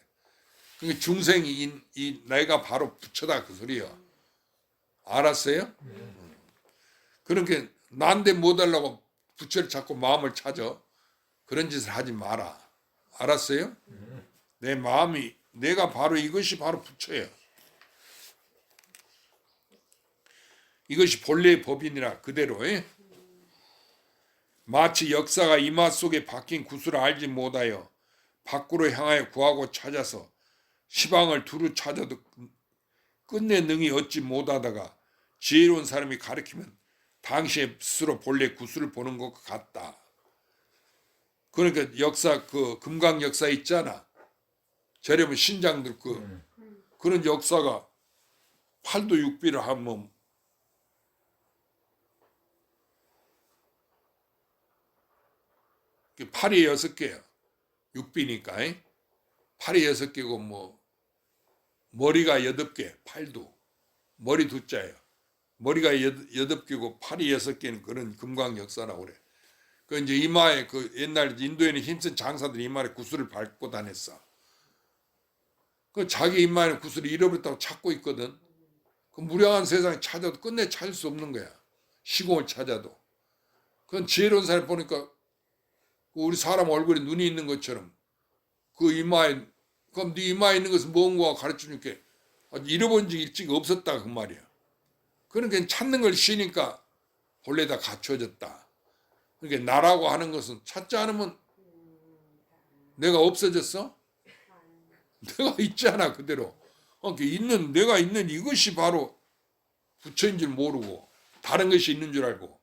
Speaker 1: 그러니까 중생이 이 내가 바로 부처다 그 소리요. 알았어요? 그러니까 난데 뭐 달라고 부처를 찾고 마음을 찾아. 그런 짓을 하지 마라. 알았어요? 내 마음이 내가 바로 이것이 바로 부처예요. 이것이 본래의 법이니라 그대로. 마치 역사가 이마 속에 박힌 구슬을 알지 못하여 밖으로 향하여 구하고 찾아서 시방을 두루 찾아도 끝내 능히 얻지 못하다가 지혜로운 사람이 가르치면 당시에 스스로 본래 구슬을 보는 것 같다. 그러니까 역사 그 금강 역사 있잖아. 저렴은 신장들 그런 역사가 팔도 육비를 하면 팔이 6개야. 육비니까. 팔이 6개고 뭐 머리가 8개. 팔도. 머리 두자예요. 머리가 8개고 팔이 6개는 그런 금강 역사라고 그래. 그 이제 이마에 그 옛날 인도에는 힘쓴 장사들이 이마에 구슬을 밟고 다녔어. 그 자기 이마에 구슬을 잃어버렸다고 찾고 있거든. 그 무량한 세상에 찾아도 끝내 찾을 수 없는 거야. 시공을 찾아도. 그건 지혜로운 사람 보니까 우리 사람 얼굴에 눈이 있는 것처럼 그 이마에 그럼 네 이마에 있는 것은 뭔가 가르쳐주니까 잃어본 적 일찍 없었다 그 말이야. 그러니까 찾는 걸 쉬니까 본래 다 갖춰졌다. 그러니까 나라고 하는 것은 찾지 않으면 내가 없어졌어? 내가 있잖아 그대로. 그러니까 내가 있는 이것이 바로 부처인 줄 모르고 다른 것이 있는 줄 알고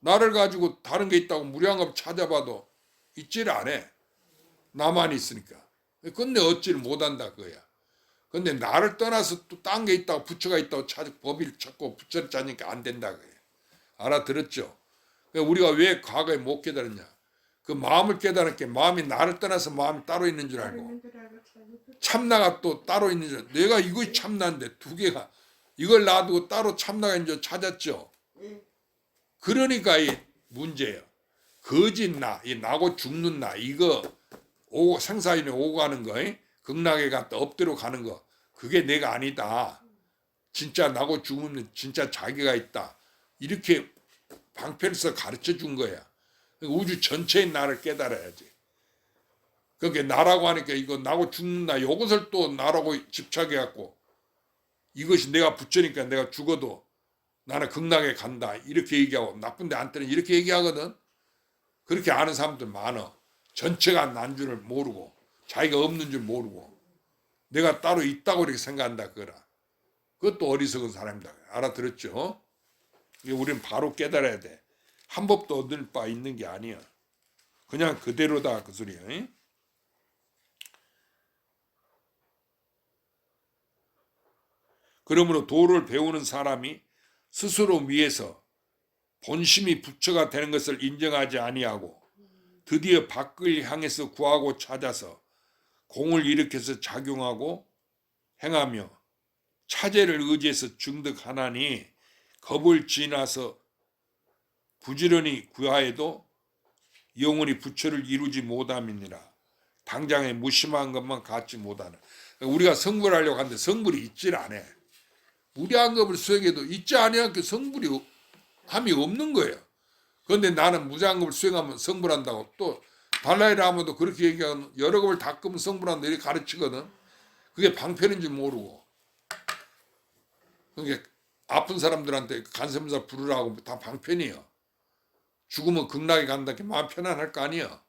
Speaker 1: 나를 가지고 다른 게 있다고 무량업 찾아봐도 있지를 않아. 나만 있으니까. 근데 얻지를 못한다 그거야. 근데 나를 떠나서 또 딴 게 있다고 부처가 있다고 법을 찾고 부처를 찾으니까 안 된다 그거야. 알아들었죠? 그러니까 우리가 왜 과거에 못 깨달았냐. 그 마음을 깨달았게 마음이 나를 떠나서 마음이 따로 있는 줄 알고 참나가 또 따로 있는 줄 알고 내가 이것이 참나인데 두 개가 이걸 놔두고 따로 참나가 있는 줄 찾았죠. 그러니까 이 문제예요. 거짓 나, 이 나고 죽는 나, 이거 생사인에 오고 가는 거, 극락에 갔다 엎드려 가는 거, 그게 내가 아니다. 진짜 나고 죽으면 진짜 자기가 있다. 이렇게 방편을 써 가르쳐 준 거야. 우주 전체의 나를 깨달아야지. 그게 나라고 하니까 이거 나고 죽는 나, 이것을 또 나라고 집착해갖고 이것이 내가 부처니까 내가 죽어도 나는 극락에 간다 이렇게 얘기하고 나쁜 데 안 때는 이렇게 얘기하거든. 그렇게 아는 사람들 많아. 전체가 난 줄을 모르고 자기가 없는 줄 모르고 내가 따로 있다고 이렇게 생각한다 그거라. 그것도 어리석은 사람이다. 알아들었죠? 우리는 바로 깨달아야 돼. 한 법도 얻을 바 있는 게 아니야. 그냥 그대로다 그 소리야. 그러므로 도를 배우는 사람이 스스로 위해서 본심이 부처가 되는 것을 인정하지 아니하고 드디어 밖을 향해서 구하고 찾아서 공을 일으켜서 작용하고 행하며 차제를 의지해서 증득하나니 겁을 지나서 부지런히 구하여도 영원히 부처를 이루지 못함이니라. 당장에 무심한 것만 갖지 못하는. 우리가 성불 하려고 하는데 성불이 있질 않아. 무량한 법을 수행해도 있지 아니하게 성불이 함이 없는 거예요. 그런데 나는 무량한 법을 수행하면 성불한다고 또 달라이라마도 그렇게 얘기하는 여러 겁을 닦으면 성불한다 이렇게 가르치거든. 그게 방편인 줄 모르고. 그러니까 아픈 사람들한테 간세음사 부르라고 다 방편이야. 죽으면 극락에 간다 게 마음 편안할 거 아니야.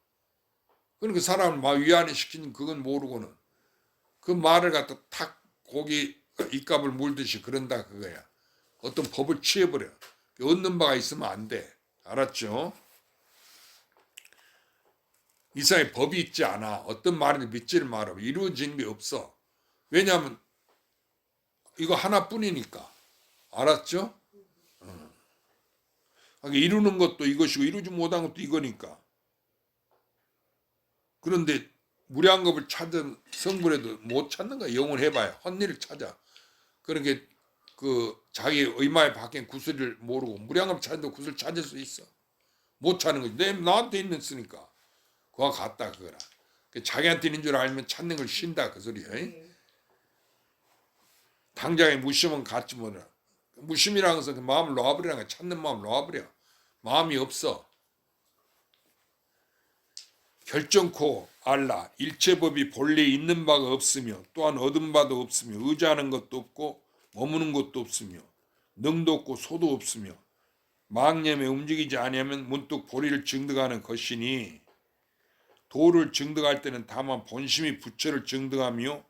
Speaker 1: 그러니까 사람을 막 위안을 시키는 그건 모르고는 그 말을 갖다 탁 고기 입값을 물듯이 그런다 그거야. 어떤 법을 취해버려. 얻는 바가 있으면 안 돼. 알았죠? 이상의 법이 있지 않아. 어떤 말인지 믿지를 마라. 이루어지는 게 없어. 왜냐하면 이거 하나뿐이니까. 알았죠? 이루는 것도 이것이고 이루지 못한 것도 이거니까. 그런데 무량겁을 찾은 성불에도 못 찾는 거야. 영을 해봐야 헛일을 찾아. 그러니까 그 자기 의마에 박힌 구슬을 모르고 무량겁 찾는데 구슬 찾을 수 있어. 못 찾는 거지. 나한테 있으니까. 그와 같다 그거라. 자기한테 있는 줄 알면 찾는 걸 쉰다 그 소리야. 당장에 무심은 갖지 못하라. 무심이라는 것은 그 마음을 놓아버리라는 거야. 찾는 마음을 놓아버려. 마음이 없어. 결정코 알라. 일체법이 본래 있는 바가 없으며 또한 얻은 바도 없으며 의지하는 것도 없고 머무는 것도 없으며 능도 없고 소도 없으며 망념에 움직이지 아니하면 문득 보리를 증득하는 것이니 도를 증득할 때는 다만 본심이 부처를 증득하며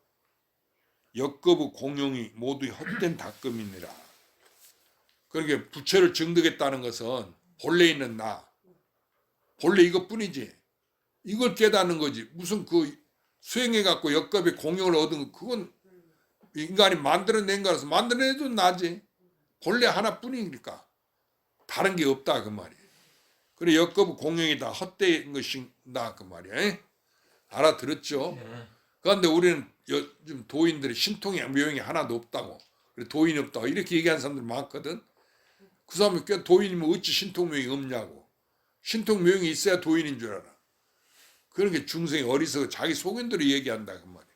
Speaker 1: 역거부 공용이 모두 헛된 닦음이니라. 그러니까 부처를 증득했다는 것은 본래 있는 나, 본래 이것뿐이지. 이걸 깨닫는 거지. 무슨 그 수행해갖고 역겁의 공용을 얻은 거 그건 인간이 만들어낸 거라서 만들어내도 나지. 본래 하나뿐이니까 다른 게 없다 그 말이야. 그래 역거부 공용이 다 헛된 것이다 그 말이야. 알아들었죠? 그런데 우리는 요즘 도인들이 신통이 묘용이 하나도 없다고, 그래 도인이 없다고 이렇게 얘기하는 사람들 많거든. 그 사람이 꽤 도인이면 어찌 신통 묘용이 없냐고. 신통 묘용이 있어야 도인인 줄 알아. 그러니까 중생이 어리석어 자기 속인대로 얘기한다 그 말이야.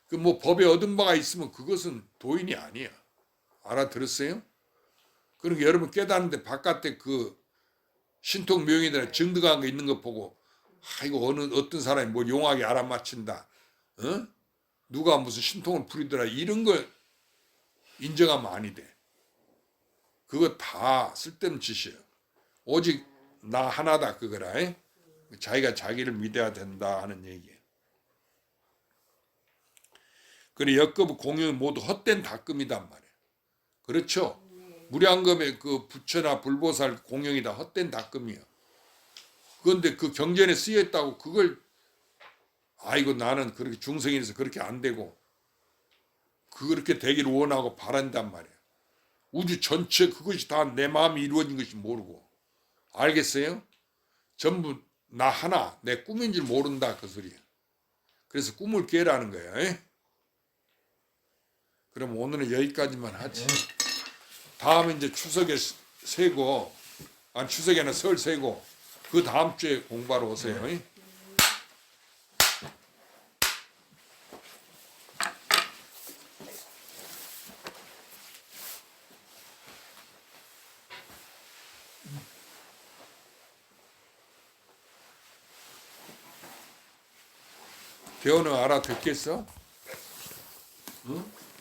Speaker 1: 그 뭐 법에 얻은 바가 있으면 그것은 도인이 아니야. 알아들었어요? 그러니까 여러분 깨닫는데 바깥에 그 신통 묘용이들 증득한 거 있는 거 보고 이거 어떤 사람이 뭐 용하게 알아맞힌다. 어? 누가 무슨 신통을 부리더라 이런 걸 인정하면 아니 돼. 그거 다 쓸데없는 짓이에요. 오직 나 하나다 그거라. 자기가 자기를 믿어야 된다 하는 얘기예요. 그래 역겁 공용이 모두 헛된 닦음이단 말이에요. 그렇죠? 무량겁의 그 부처나 불보살 공용이 다 헛된 닦음이에요. 그런데 그 경전에 쓰여있다고 그걸 아이고 나는 그렇게 중생이라서 그렇게 안 되고 그렇게 되기를 원하고 바란단 말이에요. 우주 전체 그것이 다 내 마음이 이루어진 것이 모르고. 알겠어요? 전부 나 하나 내 꿈인 줄 모른다 그 소리야. 그래서 꿈을 깨라는 거야. 그럼 오늘은 여기까지만 하지. 다음에 이제 추석에 세고 추석에는 설 세고 그 다음 주에 공부하러 오세요. 배우는 알아듣겠어?